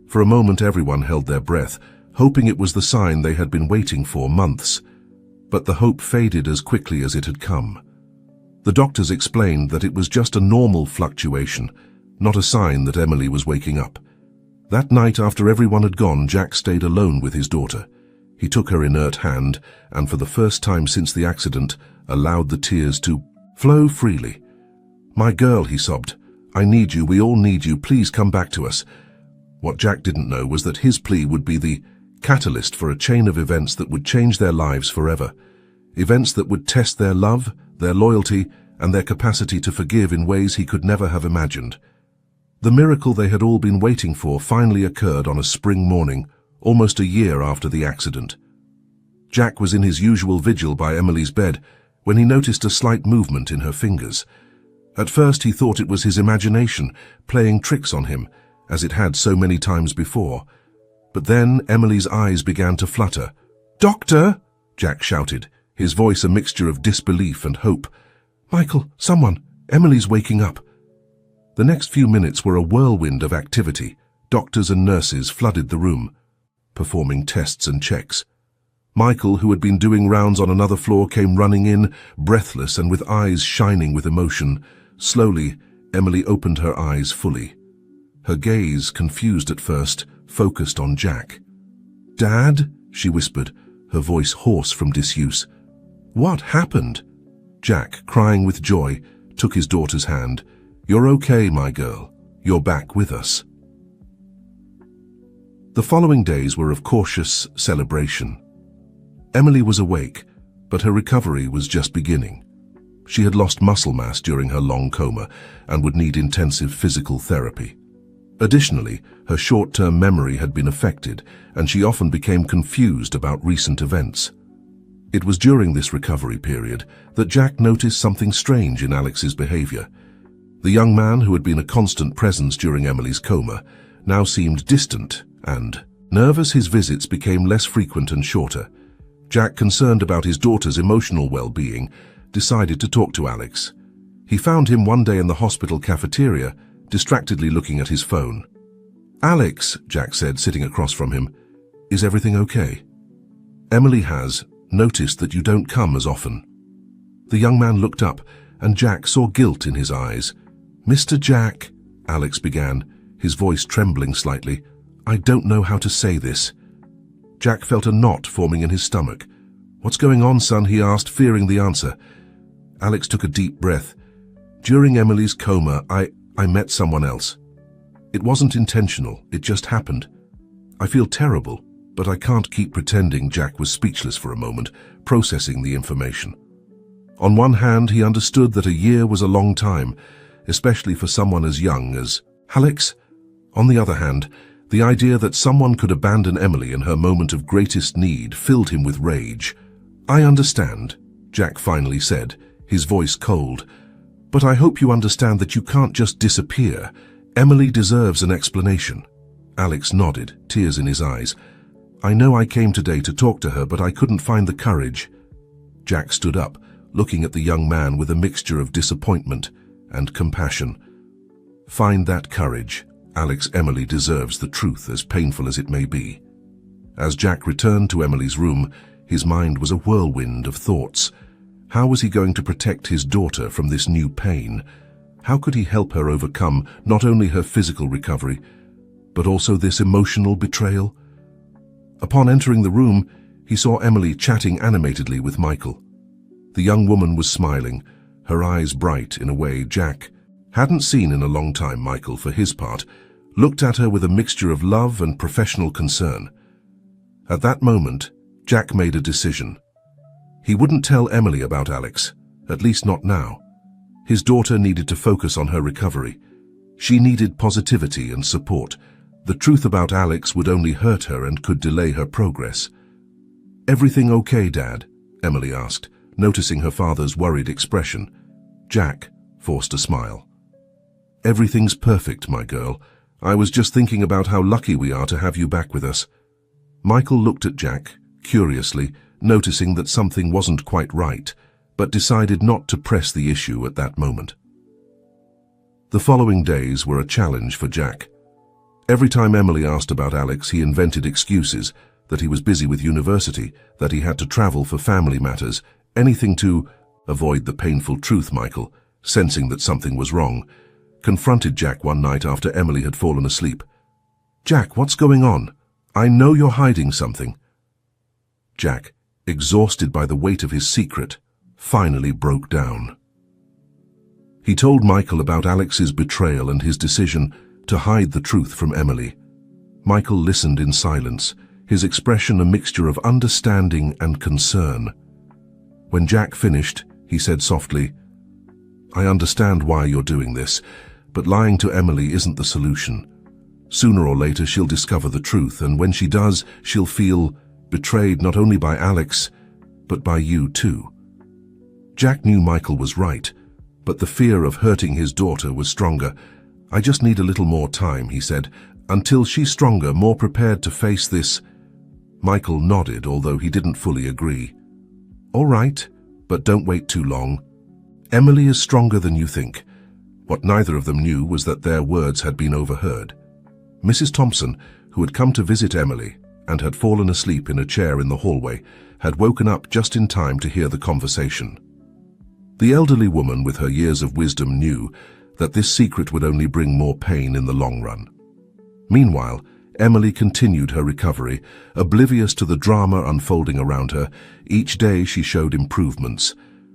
For a moment everyone held their breath, hoping it was the sign they had been waiting for months. But the hope faded as quickly as it had come. The doctors explained that it was just a normal fluctuation, not a sign that Emily was waking up. That night, after everyone had gone, Jack stayed alone with his daughter. He took her inert hand and, for the first time since the accident, allowed the tears to flow freely. "My girl," he sobbed, "I need you, we all need you, please come back to us." What Jack didn't know was that his plea would be the catalyst for a chain of events that would change their lives forever. Events that would test their love, their loyalty, and their capacity to forgive in ways he could never have imagined. The miracle they had all been waiting for finally occurred on a spring morning, almost a year after the accident. Jack was in his usual vigil by Emily's bed when he noticed a slight movement in her fingers. At first he thought it was his imagination playing tricks on him, as it had so many times before. But then Emily's eyes began to flutter. "Doctor!" Jack shouted, his voice a mixture of disbelief and hope. "Michael, someone! Emily's waking up!" The next few minutes were a whirlwind of activity. Doctors and nurses flooded the room, performing tests and checks. Michael, who had been doing rounds on another floor, came running in, breathless and with eyes shining with emotion. Slowly, Emily opened her eyes fully. Her gaze, confused at first, focused on Jack. "Dad?" she whispered, her voice hoarse from disuse. "What happened?" Jack, crying with joy, took his daughter's hand. "You're okay, my girl. You're back with us." The following days were of cautious celebration. Emily was awake, but her recovery was just beginning. She had lost muscle mass during her long coma and would need intensive physical therapy. Additionally, her short-term memory had been affected, and she often became confused about recent events. It was during this recovery period that Jack noticed something strange in Alex's behavior. The young man, who had been a constant presence during Emily's coma, now seemed distant and nervous. His visits became less frequent and shorter. Jack, concerned about his daughter's emotional well-being, decided to talk to Alex. He found him one day in the hospital cafeteria, distractedly looking at his phone. "Alex," Jack said, sitting across from him, "is everything okay? Emily has noticed that you don't come as often." The young man looked up, and Jack saw guilt in his eyes. "Mr. Jack," Alex began, his voice trembling slightly, "I don't know how to say this." Jack felt a knot forming in his stomach. "What's going on, son?" he asked, fearing the answer. Alex took a deep breath. "During Emily's coma, I met someone else. It wasn't intentional, it just happened. I feel terrible, but I can't keep pretending." Jack was speechless for a moment, processing the information. On one hand, he understood that a year was a long time, especially for someone as young as Alex. On the other hand, the idea that someone could abandon Emily in her moment of greatest need filled him with rage. "I understand," Jack finally said, his voice cold. "But I hope you understand that you can't just disappear. Emily deserves an explanation." Alex nodded, tears in his eyes. "I know I came today to talk to her, but I couldn't find the courage." Jack stood up, looking at the young man with a mixture of disappointment and compassion. "Find that courage, Alex. Emily deserves the truth, as painful as it may be." As Jack returned to Emily's room, his mind was a whirlwind of thoughts. How was he going to protect his daughter from this new pain? How could he help her overcome not only her physical recovery, but also this emotional betrayal? Upon entering the room, he saw Emily chatting animatedly with Michael. The young woman was smiling, her eyes bright in a way Jack hadn't seen in a long time. Michael, for his part, looked at her with a mixture of love and professional concern. At that moment, Jack made a decision. He wouldn't tell Emily about Alex, at least not now. His daughter needed to focus on her recovery. She needed positivity and support. The truth about Alex would only hurt her and could delay her progress. "Everything okay, Dad?" Emily asked, noticing her father's worried expression. Jack forced a smile. "Everything's perfect, my girl. I was just thinking about how lucky we are to have you back with us." Michael looked at Jack, curiously, noticing that something wasn't quite right, but decided not to press the issue at that moment. The following days were a challenge for Jack. Every time Emily asked about Alex, he invented excuses, that he was busy with university, that he had to travel for family matters, anything to avoid the painful truth. Michael, sensing that something was wrong, confronted Jack one night after Emily had fallen asleep. "Jack, what's going on? I know you're hiding something." Jack, exhausted by the weight of his secret, finally broke down. He told Michael about Alex's betrayal and his decision to hide the truth from Emily. Michael listened in silence, his expression a mixture of understanding and concern. When Jack finished, he said softly, "I understand why you're doing this, but lying to Emily isn't the solution. Sooner or later she'll discover the truth, and when she does, she'll feel betrayed not only by Alex, but by you too." Jack knew Michael was right, but the fear of hurting his daughter was stronger. "I just need a little more time," he said, "until she's stronger, more prepared to face this." Michael nodded, although he didn't fully agree. "All right, but don't wait too long. Emily is stronger than you think." What neither of them knew was that their words had been overheard. Mrs. Thompson, who had come to visit Emily and had fallen asleep in a chair in the hallway, had woken up just in time to hear the conversation. The elderly woman with her years of wisdom knew that this secret would only bring more pain in the long run. Meanwhile, Emily continued her recovery, oblivious to the drama unfolding around her. Each day she showed improvements.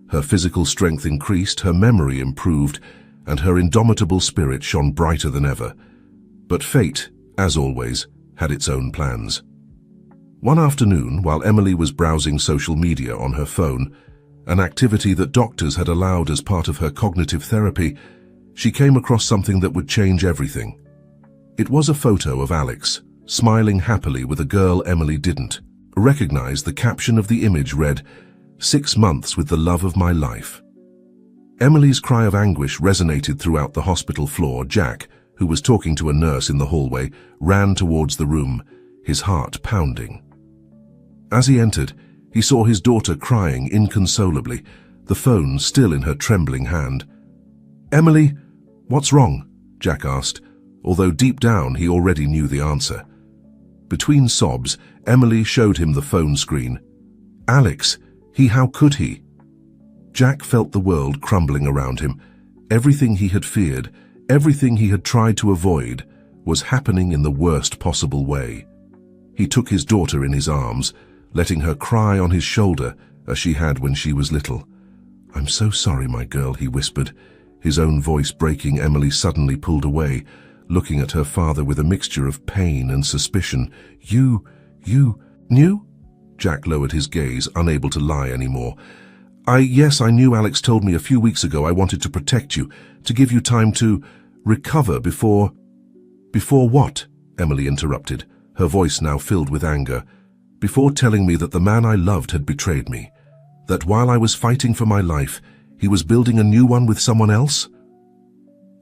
Her physical strength increased, her memory improved, and her indomitable spirit shone brighter than ever. But fate, as always, had its own plans. One afternoon, while Emily was browsing social media on her phone, an activity that doctors had allowed as part of her cognitive therapy, she came across something that would change everything. It was a photo of Alex, smiling happily with a girl Emily didn't recognize. The caption of the image read, "6 months with the love of my life." Emily's cry of anguish resonated throughout the hospital floor. Jack, who was talking to a nurse in the hallway, ran towards the room, his heart pounding. As he entered, he saw his daughter crying inconsolably, the phone still in her trembling hand. "Emily, what's wrong?" Jack asked, although deep down he already knew the answer. Between sobs, Emily showed him the phone screen. "Alex, how could he?" Jack felt the world crumbling around him. Everything he had feared, everything he had tried to avoid, was happening in the worst possible way. He took his daughter in his arms, letting her cry on his shoulder as she had when she was little. "I'm so sorry, my girl," he whispered, his own voice breaking. Emily suddenly pulled away, looking at her father with a mixture of pain and suspicion. You knew?" Jack lowered his gaze, unable to lie anymore. Yes, I knew. Alex told me a few weeks ago. I wanted to protect you, to give you time to recover before..." "Before what?" Emily interrupted, her voice now filled with anger. "Before telling me that the man I loved had betrayed me, that while I was fighting for my life, he was building a new one with someone else?"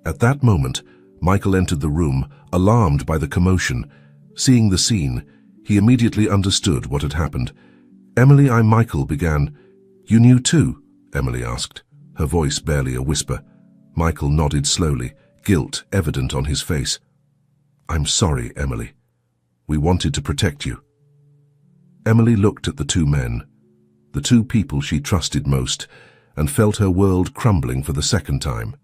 At that moment, Michael entered the room, alarmed by the commotion. Seeing the scene, he immediately understood what had happened. "Emily, I'm Michael," began. "You knew too?" Emily asked, her voice barely a whisper. Michael nodded slowly, guilt evident on his face. "I'm sorry, Emily. We wanted to protect you." Emily looked at the two men, the two people she trusted most, and felt her world crumbling for the second time.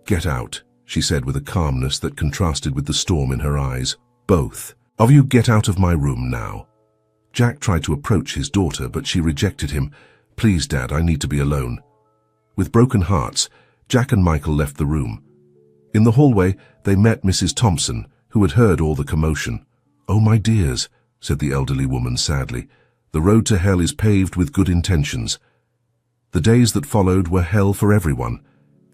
"Get out," she said with a calmness that contrasted with the storm in her eyes. "Both of you get out of my room now." Jack tried to approach his daughter, but she rejected him. "Please, Dad, I need to be alone." With broken hearts, Jack and Michael left the room. In the hallway, they met Mrs. Thompson, who had heard all the commotion. "Oh, my dears," said the elderly woman sadly, "the road to hell is paved with good intentions." The days that followed were hell for everyone.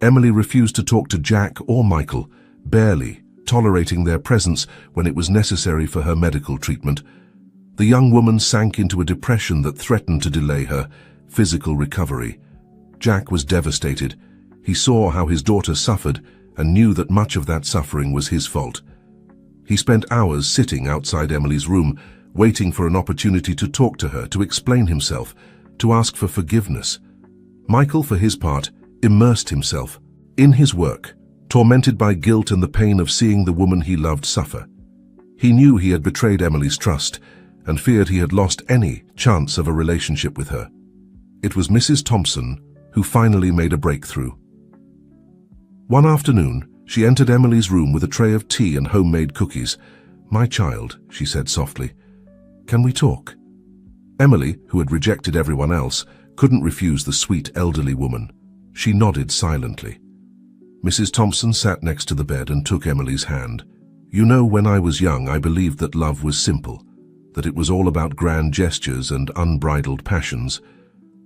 Emily refused to talk to Jack or Michael, barely tolerating their presence when it was necessary for her medical treatment. The young woman sank into a depression that threatened to delay her physical recovery. Jack was devastated. He saw how his daughter suffered and knew that much of that suffering was his fault. He spent hours sitting outside Emily's room, waiting for an opportunity to talk to her, to explain himself, to ask for forgiveness. Michael, for his part, immersed himself in his work, tormented by guilt and the pain of seeing the woman he loved suffer. He knew he had betrayed Emily's trust and feared he had lost any chance of a relationship with her. It was Mrs. Thompson who finally made a breakthrough. One afternoon, she entered Emily's room with a tray of tea and homemade cookies. "My child," she said softly, "can we talk?" Emily, who had rejected everyone else, couldn't refuse the sweet elderly woman. She nodded silently. Mrs. Thompson sat next to the bed and took Emily's hand. "You know, when I was young, I believed that love was simple, that it was all about grand gestures and unbridled passions.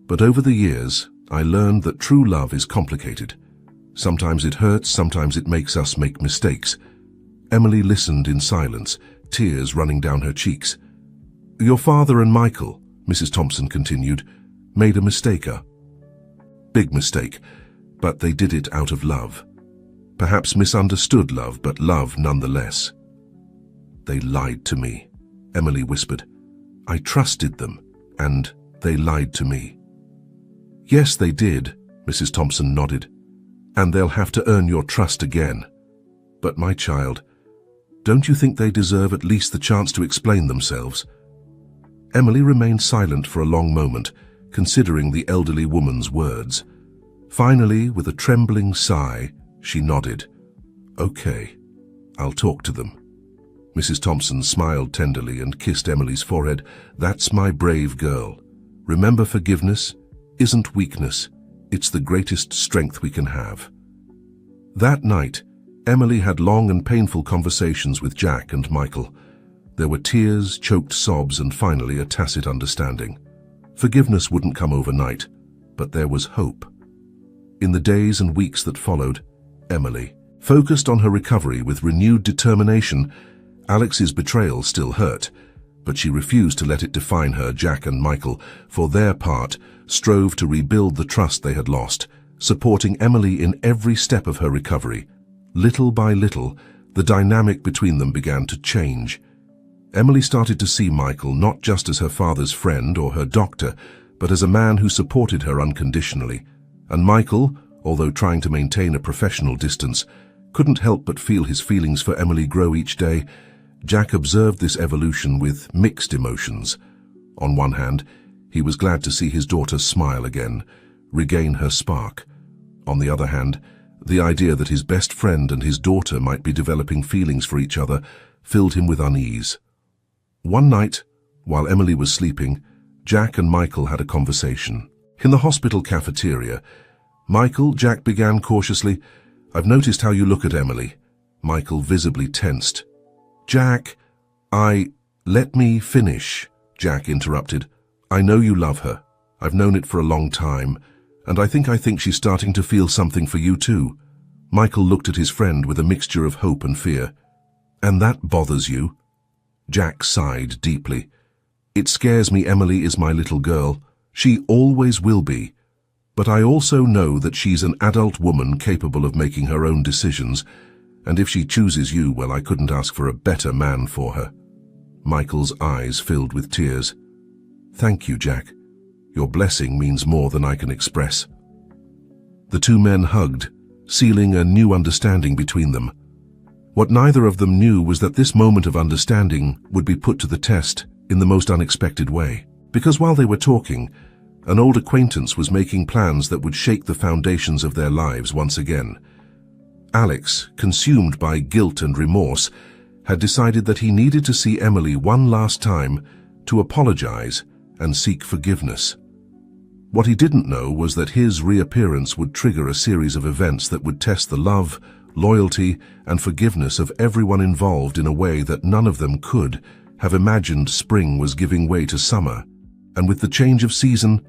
But over the years, I learned that true love is complicated. Sometimes it hurts, sometimes it makes us make mistakes." Emily listened in silence, tears running down her cheeks. "Your father and Michael," Mrs. Thompson continued, "made a mistake, a big mistake, but they did it out of love. Perhaps misunderstood love, but love nonetheless." "They lied to me," Emily whispered. "I trusted them, and they lied to me." "Yes, they did," Mrs. Thompson nodded. "And they'll have to earn your trust again. But my child, don't you think they deserve at least the chance to explain themselves?" Emily remained silent for a long moment, considering the elderly woman's words. Finally, with a trembling sigh, she nodded. "Okay, I'll talk to them." Mrs. Thompson smiled tenderly and kissed Emily's forehead. "That's my brave girl. Remember, forgiveness isn't weakness. It's the greatest strength we can have." That night, Emily had long and painful conversations with Jack and Michael. There were tears, choked sobs, and finally a tacit understanding. Forgiveness wouldn't come overnight, but there was hope. In the days and weeks that followed, Emily focused on her recovery with renewed determination. Alex's betrayal still hurt, but she refused to let it define her. Jack and Michael, for their part, strove to rebuild the trust they had lost, supporting Emily in every step of her recovery. Little by little, the dynamic between them began to change. Emily started to see Michael not just as her father's friend or her doctor, but as a man who supported her unconditionally. And Michael, although trying to maintain a professional distance, couldn't help but feel his feelings for Emily grow each day. Jack observed this evolution with mixed emotions. On one hand, he was glad to see his daughter smile again, regain her spark. On the other hand, the idea that his best friend and his daughter might be developing feelings for each other filled him with unease. One night, while Emily was sleeping, Jack and Michael had a conversation. In the hospital cafeteria, Jack began cautiously, "I've noticed how you look at Emily." Michael visibly tensed. "Jack, let me finish," Jack interrupted. "I know you love her. I've known it for a long time, and I think she's starting to feel something for you too." Michael looked at his friend with a mixture of hope and fear. "And that bothers you?" Jack sighed deeply. "It scares me. Emily is my little girl. She always will be. But I also know that she's an adult woman capable of making her own decisions, and if she chooses you, well, I couldn't ask for a better man for her." Michael's eyes filled with tears. "Thank you, Jack. Your blessing means more than I can express." The two men hugged, sealing a new understanding between them. What neither of them knew was that this moment of understanding would be put to the test in the most unexpected way. Because while they were talking, an old acquaintance was making plans that would shake the foundations of their lives once again. Alex, consumed by guilt and remorse, had decided that he needed to see Emily one last time to apologize and seek forgiveness. What he didn't know was that his reappearance would trigger a series of events that would test the love, loyalty, and forgiveness of everyone involved in a way that none of them could have imagined. Spring was giving way to summer, and with the change of season,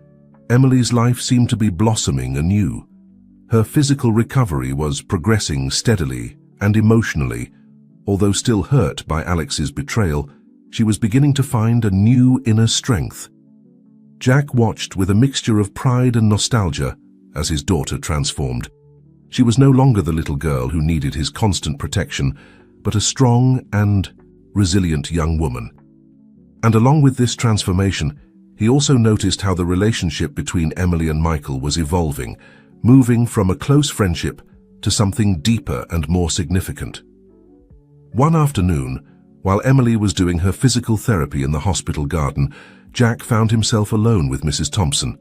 Emily's life seemed to be blossoming anew. Her physical recovery was progressing steadily, and emotionally, although still hurt by Alex's betrayal, she was beginning to find a new inner strength. Jack watched with a mixture of pride and nostalgia as his daughter transformed. She was no longer the little girl who needed his constant protection, but a strong and resilient young woman. And along with this transformation, he also noticed how the relationship between Emily and Michael was evolving, moving from a close friendship to something deeper and more significant. One afternoon, while Emily was doing her physical therapy in the hospital garden, Jack found himself alone with Mrs. Thompson.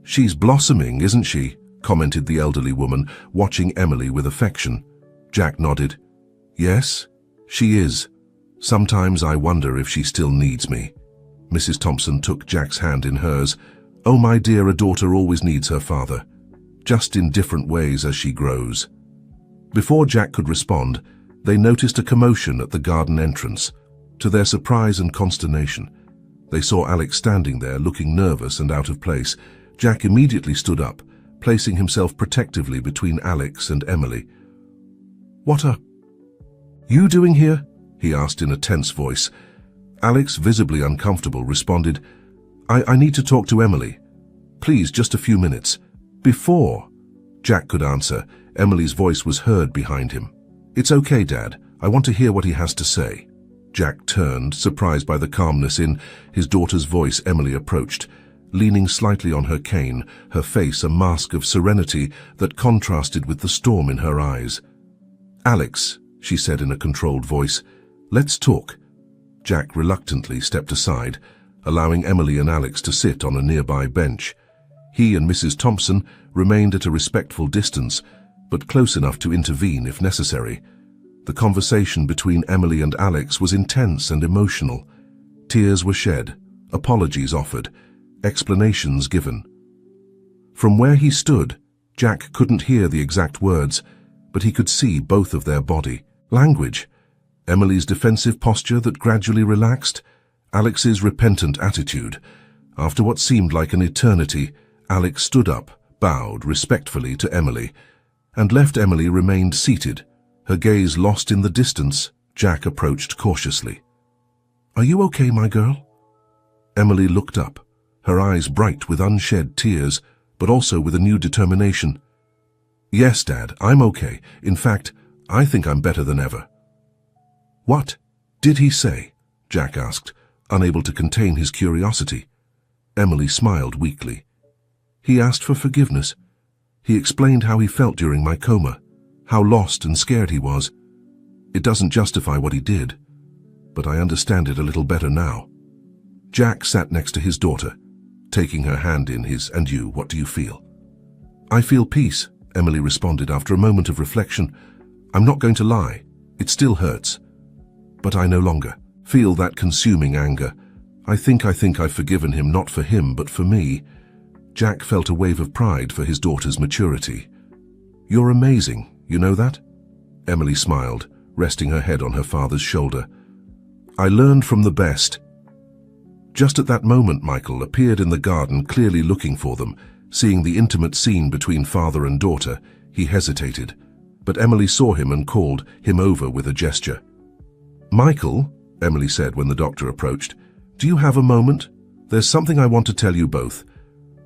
"She's blossoming, isn't she?" commented the elderly woman, watching Emily with affection. Jack nodded. "Yes, she is. Sometimes I wonder if she still needs me." Mrs. Thompson took Jack's hand in hers. "Oh, my dear, a daughter always needs her father, just in different ways as she grows." Before Jack could respond, they noticed a commotion at the garden entrance. To their surprise and consternation, they saw Alex standing there looking nervous and out of place. Jack immediately stood up, placing himself protectively between Alex and Emily. "What are you doing here?" he asked in a tense voice. Alex, visibly uncomfortable, responded, I need to talk to Emily. Please, just a few minutes." Before Jack could answer, Emily's voice was heard behind him. "It's okay, Dad. I want to hear what he has to say." Jack turned, surprised by the calmness in his daughter's voice. Emily approached, leaning slightly on her cane, her face a mask of serenity that contrasted with the storm in her eyes. "Alex," she said in a controlled voice, "let's talk." Jack reluctantly stepped aside, allowing Emily and Alex to sit on a nearby bench. He and Mrs. Thompson remained at a respectful distance, but close enough to intervene if necessary. The conversation between Emily and Alex was intense and emotional. Tears were shed, apologies offered, explanations given. From where he stood, Jack couldn't hear the exact words, but he could see both of their body language. Emily's defensive posture that gradually relaxed, Alex's repentant attitude. After what seemed like an eternity, Alex stood up, bowed respectfully to Emily, and left Emily remained seated, her gaze lost in the distance. Jack approached cautiously. "Are you okay, my girl?" Emily looked up, her eyes bright with unshed tears, but also with a new determination. "Yes, Dad, I'm okay. In fact, I think I'm better than ever." "What did he say?" Jack asked, unable to contain his curiosity. Emily smiled weakly. "He asked for forgiveness. He explained how he felt during my coma, how lost and scared he was. It doesn't justify what he did, but I understand it a little better now." Jack sat next to his daughter, taking her hand in his. "And you, what do you feel?" "I feel peace," Emily responded after a moment of reflection. "I'm not going to lie, it still hurts. But I no longer feel that consuming anger. I think I've forgiven him, not for him, but for me." Jack felt a wave of pride for his daughter's maturity. "You're amazing, you know that?" Emily smiled, resting her head on her father's shoulder. "I learned from the best." Just at that moment, Michael appeared in the garden, clearly looking for them. Seeing the intimate scene between father and daughter, he hesitated, but Emily saw him and called him over with a gesture. "Michael," Emily said when the doctor approached, "do you have a moment? There's something I want to tell you both."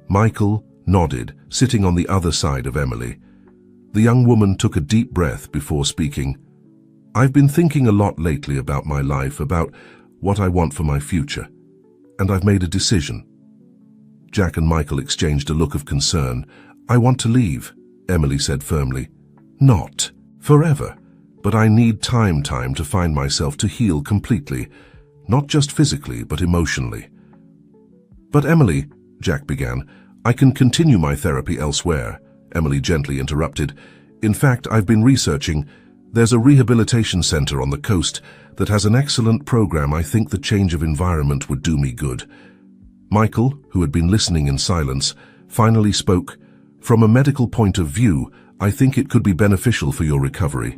Michael nodded, sitting on the other side of Emily. The young woman took a deep breath before speaking. "I've been thinking a lot lately about my life, about what I want for my future, and I've made a decision." Jack and Michael exchanged a look of concern. "I want to leave," Emily said firmly. "Not forever, but I need time to find myself, to heal completely, not just physically, but emotionally." "But Emily," Jack began, "I can continue my therapy elsewhere," Emily gently interrupted. "In fact, I've been researching. There's a rehabilitation center on the coast that has an excellent program. I think the change of environment would do me good." Michael, who had been listening in silence, finally spoke. "From a medical point of view, I think it could be beneficial for your recovery.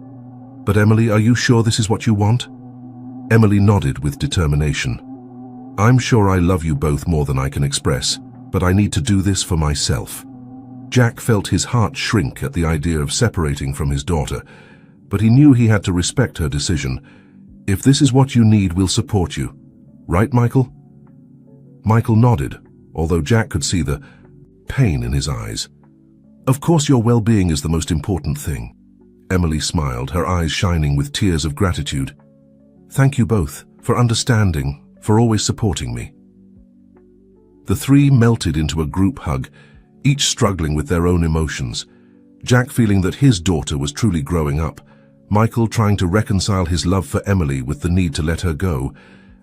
But Emily, are you sure this is what you want? Emily nodded with determination. I'm sure I love you both more than I can express, but I need to do this for myself. Jack felt his heart shrink at the idea of separating from his daughter, but he knew he had to respect her decision. If this is what you need, we'll support you. Right, Michael? Michael nodded, although Jack could see the pain in his eyes. Of course, your well-being is the most important thing. Emily smiled, her eyes shining with tears of gratitude. Thank you both for understanding, for always supporting me. The three melted into a group hug, each struggling with their own emotions. Jack feeling that his daughter was truly growing up, Michael trying to reconcile his love for Emily with the need to let her go,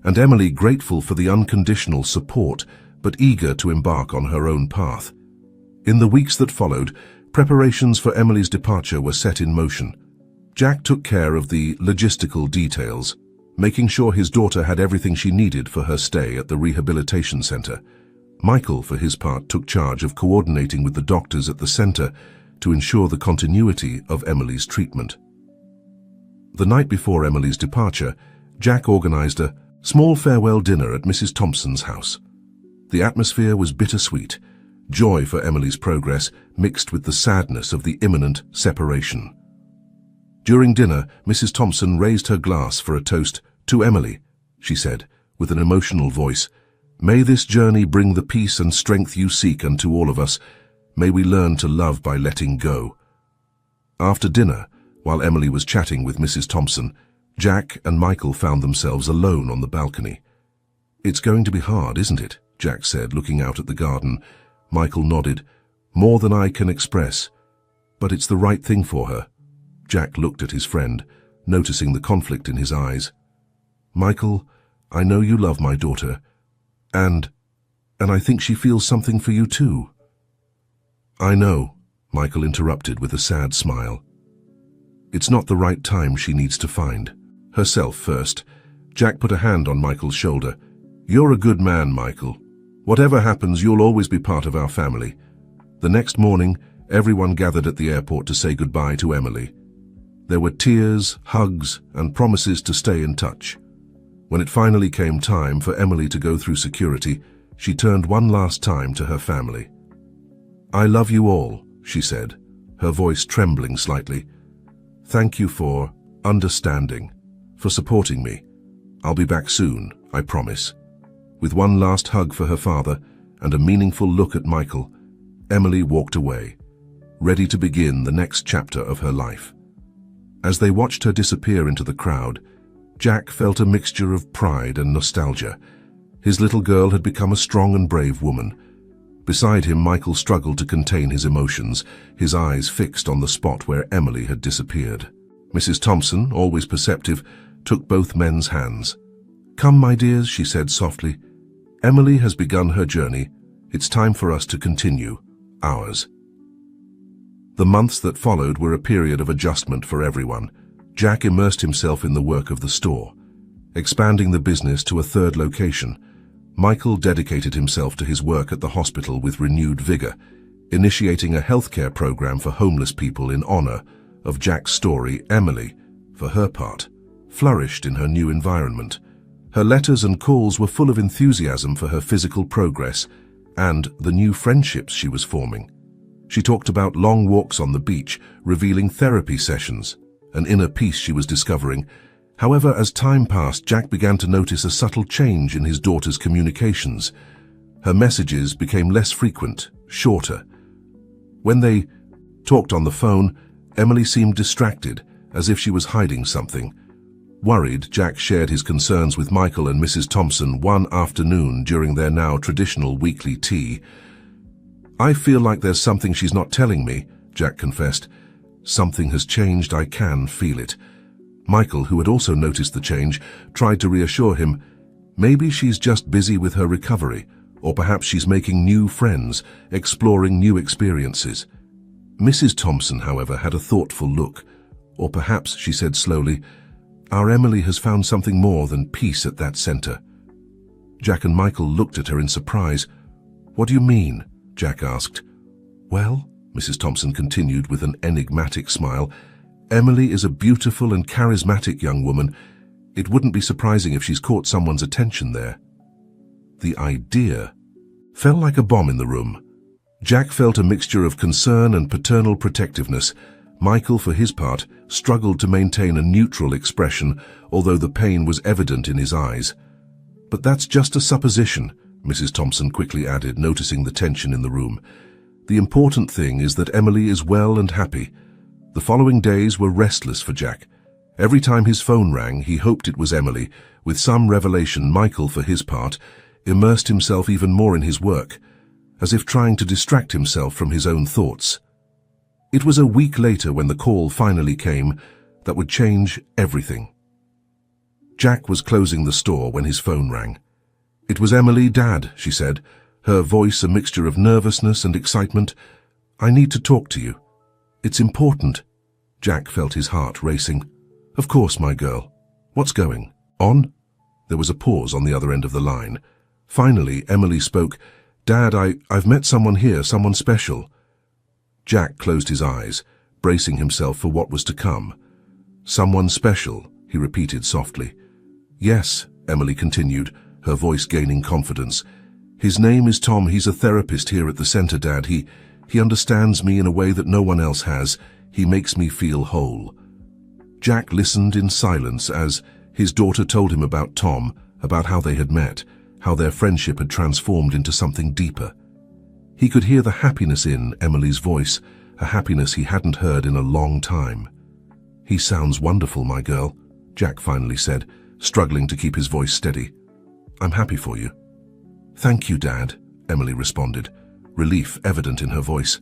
and Emily grateful for the unconditional support, but eager to embark on her own path. In the weeks that followed, preparations for Emily's departure were set in motion. Jack took care of the logistical details, making sure his daughter had everything she needed for her stay at the rehabilitation center. Michael, for his part, took charge of coordinating with the doctors at the center to ensure the continuity of Emily's treatment. The night before Emily's departure, Jack organized a small farewell dinner at Mrs. Thompson's house. The atmosphere was bittersweet, joy for Emily's progress mixed with the sadness of the imminent separation. During dinner, Mrs. Thompson raised her glass for a toast to Emily. She said, with an emotional voice, "May this journey bring the peace and strength you seek unto all of us. May we learn to love by letting go." After dinner, while Emily was chatting with Mrs. Thompson, Jack and Michael found themselves alone on the balcony. "It's going to be hard, isn't it?" Jack said, looking out at the garden. Michael nodded. "More than I can express. But it's the right thing for her." Jack looked at his friend, noticing the conflict in his eyes. "Michael, I know you love my daughter, and I think she feels something for you too." "I know," Michael interrupted with a sad smile. "It's not the right time she needs to find herself first." Jack put a hand on Michael's shoulder. "You're a good man, Michael. Whatever happens, you'll always be part of our family." The next morning, everyone gathered at the airport to say goodbye to Emily. There were tears, hugs, and promises to stay in touch. When it finally came time for Emily to go through security, she turned one last time to her family. "I love you all," she said, her voice trembling slightly. "Thank you for understanding, for supporting me. I'll be back soon, I promise." With one last hug for her father and a meaningful look at Michael, Emily walked away, ready to begin the next chapter of her life. As they watched her disappear into the crowd, Jack felt a mixture of pride and nostalgia. His little girl had become a strong and brave woman. Beside him, Michael struggled to contain his emotions, his eyes fixed on the spot where Emily had disappeared. Mrs. Thompson, always perceptive, took both men's hands. "Come, my dears," she said softly. "Emily has begun her journey. It's time for us to continue ours." The months that followed were a period of adjustment for everyone. Jack immersed himself in the work of the store, expanding the business to a third location. Michael dedicated himself to his work at the hospital with renewed vigor, initiating a healthcare program for homeless people in honor of Jack's story. Emily, for her part, flourished in her new environment. Her letters and calls were full of enthusiasm for her physical progress and the new friendships she was forming. She talked about long walks on the beach, revealing therapy sessions, an inner peace she was discovering. However, as time passed, Jack began to notice a subtle change in his daughter's communications. Her messages became less frequent, shorter. When they talked on the phone, Emily seemed distracted, as if she was hiding something. Worried, Jack shared his concerns with Michael and Mrs. Thompson one afternoon during their now traditional weekly tea. "I feel like there's something she's not telling me," Jack confessed. "Something has changed, I can feel it." Michael, who had also noticed the change, tried to reassure him. "Maybe she's just busy with her recovery, or perhaps she's making new friends, exploring new experiences." Mrs. Thompson, however, had a thoughtful look. "Or perhaps," she said slowly, "our Emily has found something more than peace at that center." Jack and Michael looked at her in surprise. "What do you mean?" Jack asked. "Well," Mrs. Thompson continued with an enigmatic smile, "Emily is a beautiful and charismatic young woman. It wouldn't be surprising if she's caught someone's attention there." The idea fell like a bomb in the room. Jack felt a mixture of concern and paternal protectiveness. Michael, for his part, struggled to maintain a neutral expression, although the pain was evident in his eyes. "But that's just a supposition," Mrs. Thompson quickly added, noticing the tension in the room. "The important thing is that Emily is well and happy." The following days were restless for Jack. Every time his phone rang, he hoped it was Emily. With some revelation, Michael, for his part, immersed himself even more in his work, as if trying to distract himself from his own thoughts. It was a week later when the call finally came that would change everything. Jack was closing the store when his phone rang. "It was Emily, Dad," she said, her voice a mixture of nervousness and excitement. "I need to talk to you. It's important." Jack felt his heart racing. "Of course, my girl. What's going on?" There was a pause on the other end of the line. Finally, Emily spoke. "Dad, I've met someone here, someone special." Jack closed his eyes, bracing himself for what was to come. "Someone special," he repeated softly. "Yes," Emily continued, her voice gaining confidence. "His name is Tom. He's a therapist here at the center, Dad. He understands me in a way that no one else has. He makes me feel whole." Jack listened in silence as his daughter told him about Tom, about how they had met, how their friendship had transformed into something deeper. He could hear the happiness in Emily's voice, a happiness he hadn't heard in a long time. "He sounds wonderful, my girl," Jack finally said, struggling to keep his voice steady. "I'm happy for you." "Thank you, Dad," Emily responded, relief evident in her voice.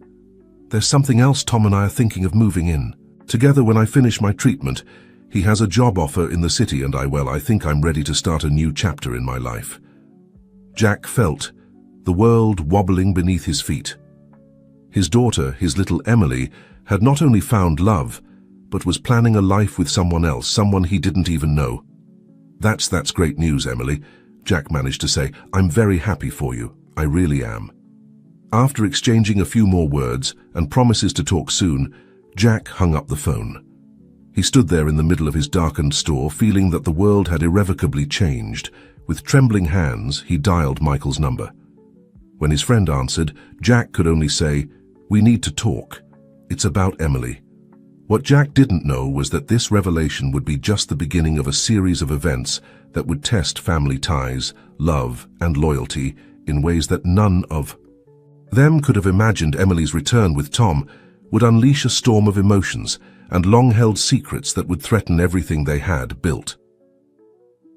"There's something else. Tom and I are thinking of moving in together when I finish my treatment. He has a job offer in the city and I think I'm ready to start a new chapter in my life." Jack felt the world wobbling beneath his feet. His daughter, his little Emily, had not only found love, but was planning a life with someone else, someone he didn't even know. That's great news, Emily," Jack managed to say. "I'm very happy for you. I really am." After exchanging a few more words and promises to talk soon, Jack hung up the phone. He stood there in the middle of his darkened store, feeling that the world had irrevocably changed. With trembling hands, he dialed Michael's number. When his friend answered, Jack could only say, "We need to talk. It's about Emily." What Jack didn't know was that this revelation would be just the beginning of a series of events that would test family ties, love, and loyalty in ways that none of them could have imagined. Emily's return with Tom would unleash a storm of emotions and long-held secrets that would threaten everything they had built.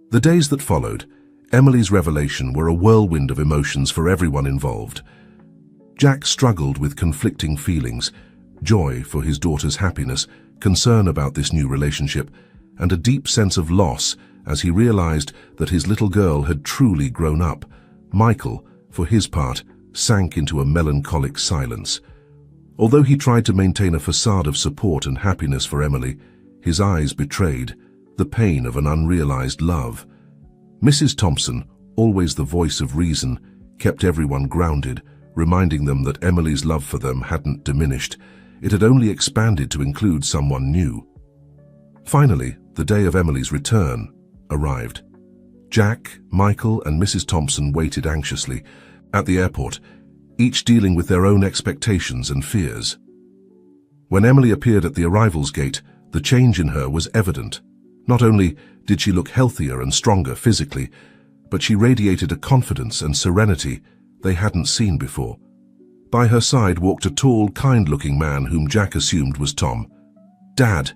The days that followed, Emily's revelation were a whirlwind of emotions for everyone involved. Jack struggled with conflicting feelings, joy for his daughter's happiness, concern about this new relationship, and a deep sense of loss as he realized that his little girl had truly grown up. Michael, for his part, sank into a melancholic silence. Although he tried to maintain a facade of support and happiness for Emily, his eyes betrayed the pain of an unrealized love. Mrs. Thompson, always the voice of reason, kept everyone grounded, reminding them that Emily's love for them hadn't diminished. It had only expanded to include someone new. Finally, the day of Emily's return arrived. Jack, Michael, and Mrs. Thompson waited anxiously at the airport, each dealing with their own expectations and fears. When Emily appeared at the arrivals gate, the change in her was evident. Not only did she look healthier and stronger physically, but she radiated a confidence and serenity they hadn't seen before. By her side walked a tall, kind-looking man whom Jack assumed was Tom. "Dad!"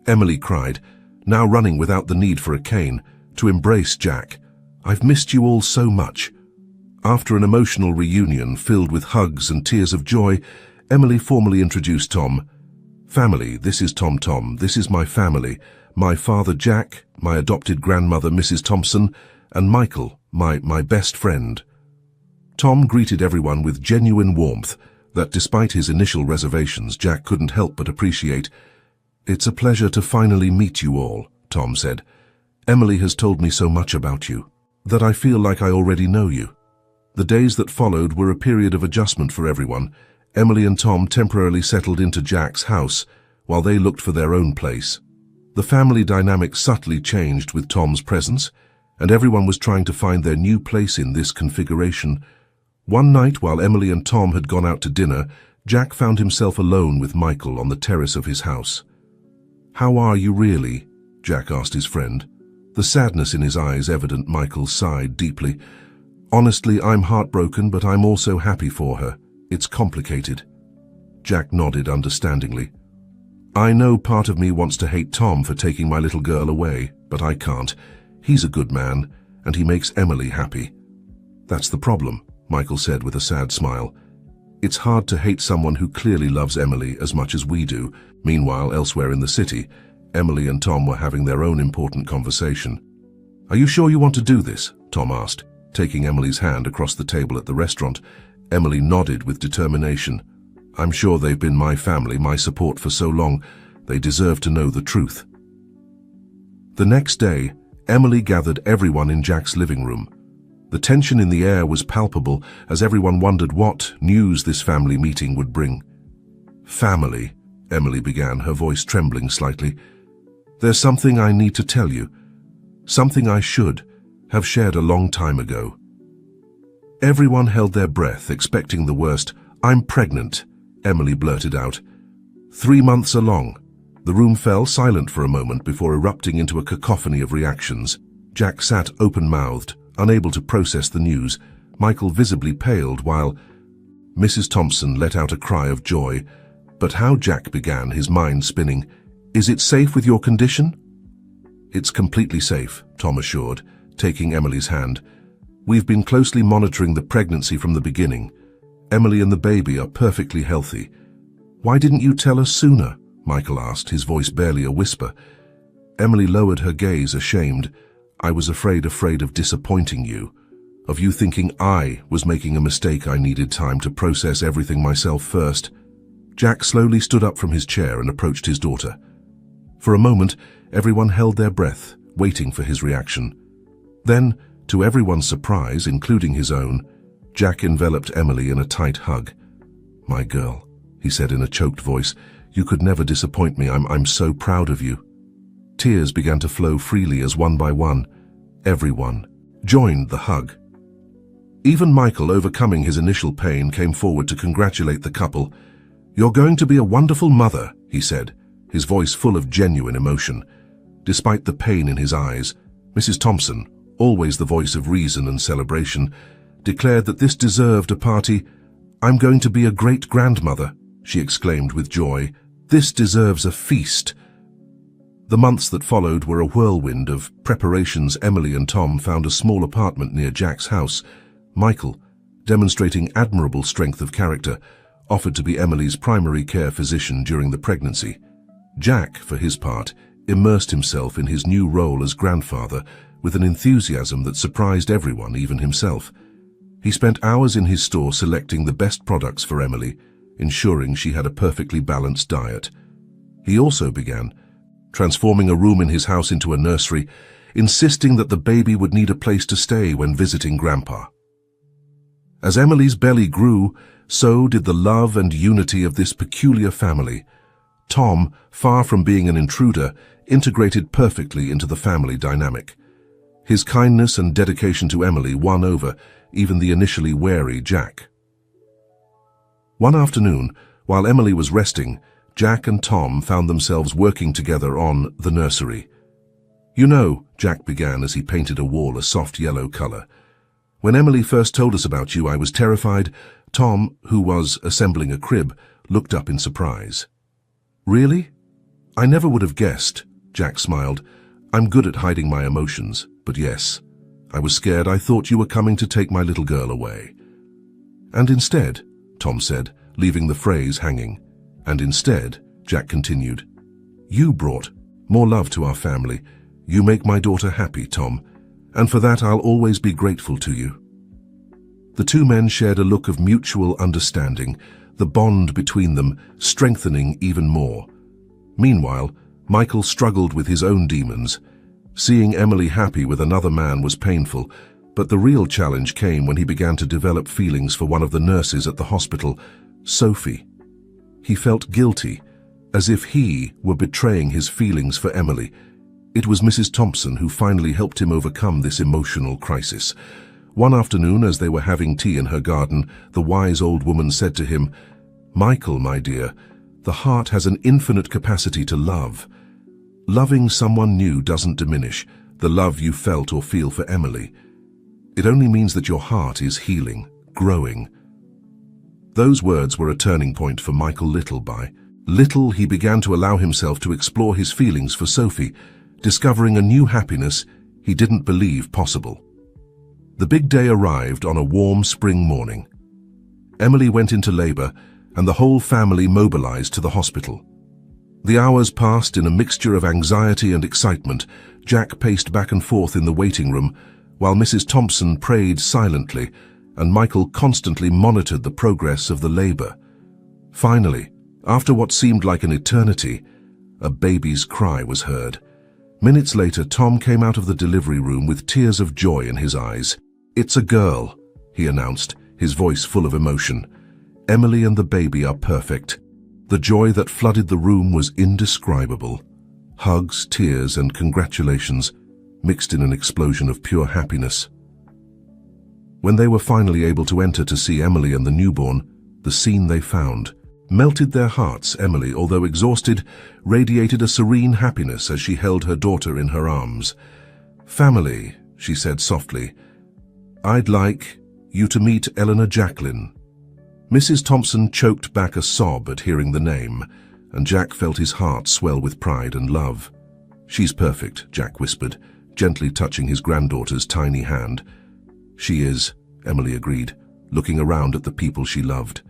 Emily cried, now running without the need for a cane, to embrace Jack. "I've missed you all so much." After an emotional reunion filled with hugs and tears of joy, Emily formally introduced Tom. "Family, this is Tom. This is my family. My father Jack, my adopted grandmother Mrs. Thompson, and Michael, my best friend." Tom greeted everyone with genuine warmth that, despite his initial reservations, Jack couldn't help but appreciate. "It's a pleasure to finally meet you all," Tom said. "Emily has told me so much about you that I feel like I already know you." The days that followed were a period of adjustment for everyone. Emily and Tom temporarily settled into Jack's house while they looked for their own place. The family dynamic subtly changed with Tom's presence, and everyone was trying to find their new place in this configuration. One night, while Emily and Tom had gone out to dinner, Jack found himself alone with Michael on the terrace of his house. "How are you really?" Jack asked his friend. The sadness in his eyes evident. Michael sighed deeply. "Honestly, I'm heartbroken, but I'm also happy for her. It's complicated." Jack nodded understandingly. "I know part of me wants to hate Tom for taking my little girl away, but I can't. He's a good man, and he makes Emily happy." "That's the problem," Michael said with a sad smile. "It's hard to hate someone who clearly loves Emily as much as we do." Meanwhile, elsewhere in the city, Emily and Tom were having their own important conversation. "Are you sure you want to do this?" Tom asked, taking Emily's hand across the table at the restaurant. Emily nodded with determination. "I'm sure they've been my family, my support for so long. They deserve to know the truth." The next day, Emily gathered everyone in Jack's living room. The tension in the air was palpable as everyone wondered what news this family meeting would bring. "Family," Emily began, her voice trembling slightly. "There's something I need to tell you. Something I should have shared a long time ago." Everyone held their breath, expecting the worst. "I'm pregnant," Emily blurted out. 3 months along. The room fell silent for a moment before erupting into a cacophony of reactions. Jack sat open-mouthed, unable to process the news. Michael visibly paled while Mrs. Thompson let out a cry of joy. But how Jack began, his mind spinning. "Is it safe with your condition?" "It's completely safe," Tom assured, taking Emily's hand. "We've been closely monitoring the pregnancy from the beginning. Emily and the baby are perfectly healthy." "Why didn't you tell us sooner?" Michael asked, his voice barely a whisper. Emily lowered her gaze, ashamed. "I was afraid of disappointing you, of you thinking I was making a mistake. I needed time to process everything myself first." Jack slowly stood up from his chair and approached his daughter. For a moment, everyone held their breath, waiting for his reaction. Then, to everyone's surprise, including his own, Jack enveloped Emily in a tight hug. "My girl," he said in a choked voice, "you could never disappoint me. I'm so proud of you." Tears began to flow freely as one by one, everyone joined the hug. Even Michael, overcoming his initial pain, came forward to congratulate the couple. "You're going to be a wonderful mother," he said, his voice full of genuine emotion. Despite the pain in his eyes, Mrs. Thompson, always the voice of reason and celebration, declared that this deserved a party. "I'm going to be a great grandmother," she exclaimed with joy. "This deserves a feast." The months that followed were a whirlwind of preparations. Emily and Tom found a small apartment near Jack's house. Michael, demonstrating admirable strength of character, offered to be Emily's primary care physician during the pregnancy. Jack, for his part, immersed himself in his new role as grandfather with an enthusiasm that surprised everyone, even himself. He spent hours in his store selecting the best products for Emily, ensuring she had a perfectly balanced diet. He also began transforming a room in his house into a nursery, insisting that the baby would need a place to stay when visiting Grandpa. As Emily's belly grew, so did the love and unity of this peculiar family. Tom, far from being an intruder, integrated perfectly into the family dynamic. His kindness and dedication to Emily won over even the initially wary Jack. One afternoon, while Emily was resting, Jack and Tom found themselves working together on the nursery. "You know," Jack began as he painted a wall a soft yellow color, "when Emily first told us about you, I was terrified." Tom, who was assembling a crib, looked up in surprise. "Really? I never would have guessed," Jack smiled. "I'm good at hiding my emotions, but yes, I was scared. I thought you were coming to take my little girl away." "And instead," Tom said, leaving the phrase hanging. "And instead," Jack continued, "you brought more love to our family. You make my daughter happy, Tom, and for that I'll always be grateful to you." The two men shared a look of mutual understanding, the bond between them strengthening even more. Meanwhile, Michael struggled with his own demons. Seeing Emily happy with another man was painful, but the real challenge came when he began to develop feelings for one of the nurses at the hospital. Sophie. He felt guilty, as if he were betraying his feelings for Emily. It was Mrs. Thompson who finally helped him overcome this emotional crisis. One afternoon, as they were having tea in her garden, the wise old woman said to him, "Michael, my dear, the heart has an infinite capacity to love. Loving someone new doesn't diminish the love you felt or feel for Emily. It only means that your heart is healing, growing." Those words were a turning point for Michael Little. By little, he began to allow himself to explore his feelings for Sophie, discovering a new happiness he didn't believe possible. The big day arrived on a warm spring morning. Emily went into labor, and the whole family mobilized to the hospital. The hours passed in a mixture of anxiety and excitement. Jack paced back and forth in the waiting room, while Mrs. Thompson prayed silently, and Michael constantly monitored the progress of the labor. Finally, after what seemed like an eternity, a baby's cry was heard. Minutes later, Tom came out of the delivery room with tears of joy in his eyes. "It's a girl," he announced, his voice full of emotion. "Emily and the baby are perfect." The joy that flooded the room was indescribable. Hugs, tears, and congratulations mixed in an explosion of pure happiness. When they were finally able to enter to see Emily and the newborn, the scene they found melted their hearts. Emily, although exhausted, radiated a serene happiness as she held her daughter in her arms. "Family," she said softly, "I'd like you to meet Eleanor Jacqueline." Mrs. Thompson choked back a sob at hearing the name, and Jack felt his heart swell with pride and love. "She's perfect," Jack whispered, gently touching his granddaughter's tiny hand. "She is," Emily agreed, looking around at the people she loved.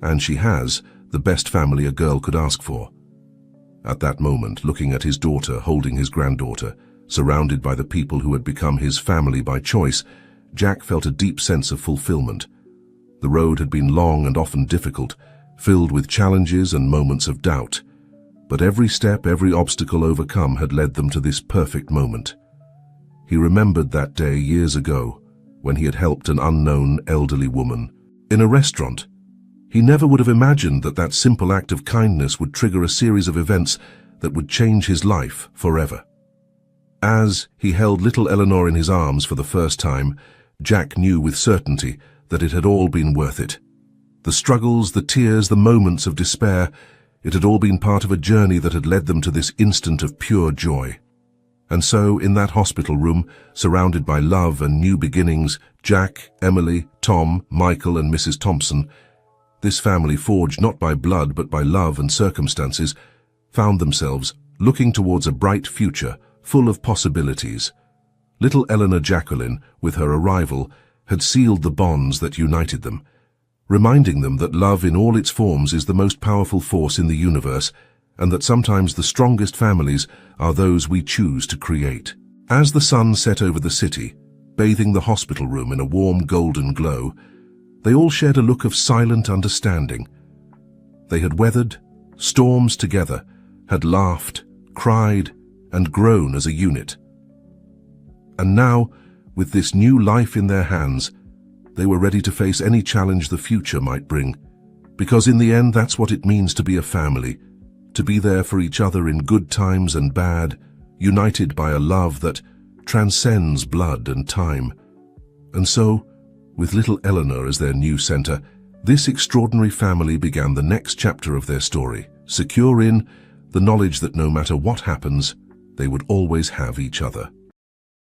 "And she has the best family a girl could ask for." At that moment, looking at his daughter holding his granddaughter, surrounded by the people who had become his family by choice, Jack felt a deep sense of fulfillment. The road had been long and often difficult, filled with challenges and moments of doubt. But every step, every obstacle overcome had led them to this perfect moment. He remembered that day years ago, when he had helped an unknown elderly woman in a restaurant. He never would have imagined that that simple act of kindness would trigger a series of events that would change his life forever. As he held little Eleanor in his arms for the first time, Jack knew with certainty that it had all been worth it. The struggles, the tears, the moments of despair, it had all been part of a journey that had led them to this instant of pure joy. And so, in that hospital room, surrounded by love and new beginnings, Jack, Emily, Tom, Michael, and Mrs. Thompson, this family, forged not by blood but by love and circumstances, found themselves looking towards a bright future full of possibilities. Little Eleanor Jacqueline, with her arrival, had sealed the bonds that united them, reminding them that love in all its forms is the most powerful force in the universe, and that sometimes the strongest families are those we choose to create. As the sun set over the city, bathing the hospital room in a warm golden glow, they all shared a look of silent understanding. They had weathered storms together, had laughed, cried, and grown as a unit. And now, with this new life in their hands, they were ready to face any challenge the future might bring. Because in the end, that's what it means to be a family, to be there for each other in good times and bad, united by a love that transcends blood and time. And so, with little Eleanor as their new center, this extraordinary family began the next chapter of their story, secure in the knowledge that no matter what happens, they would always have each other.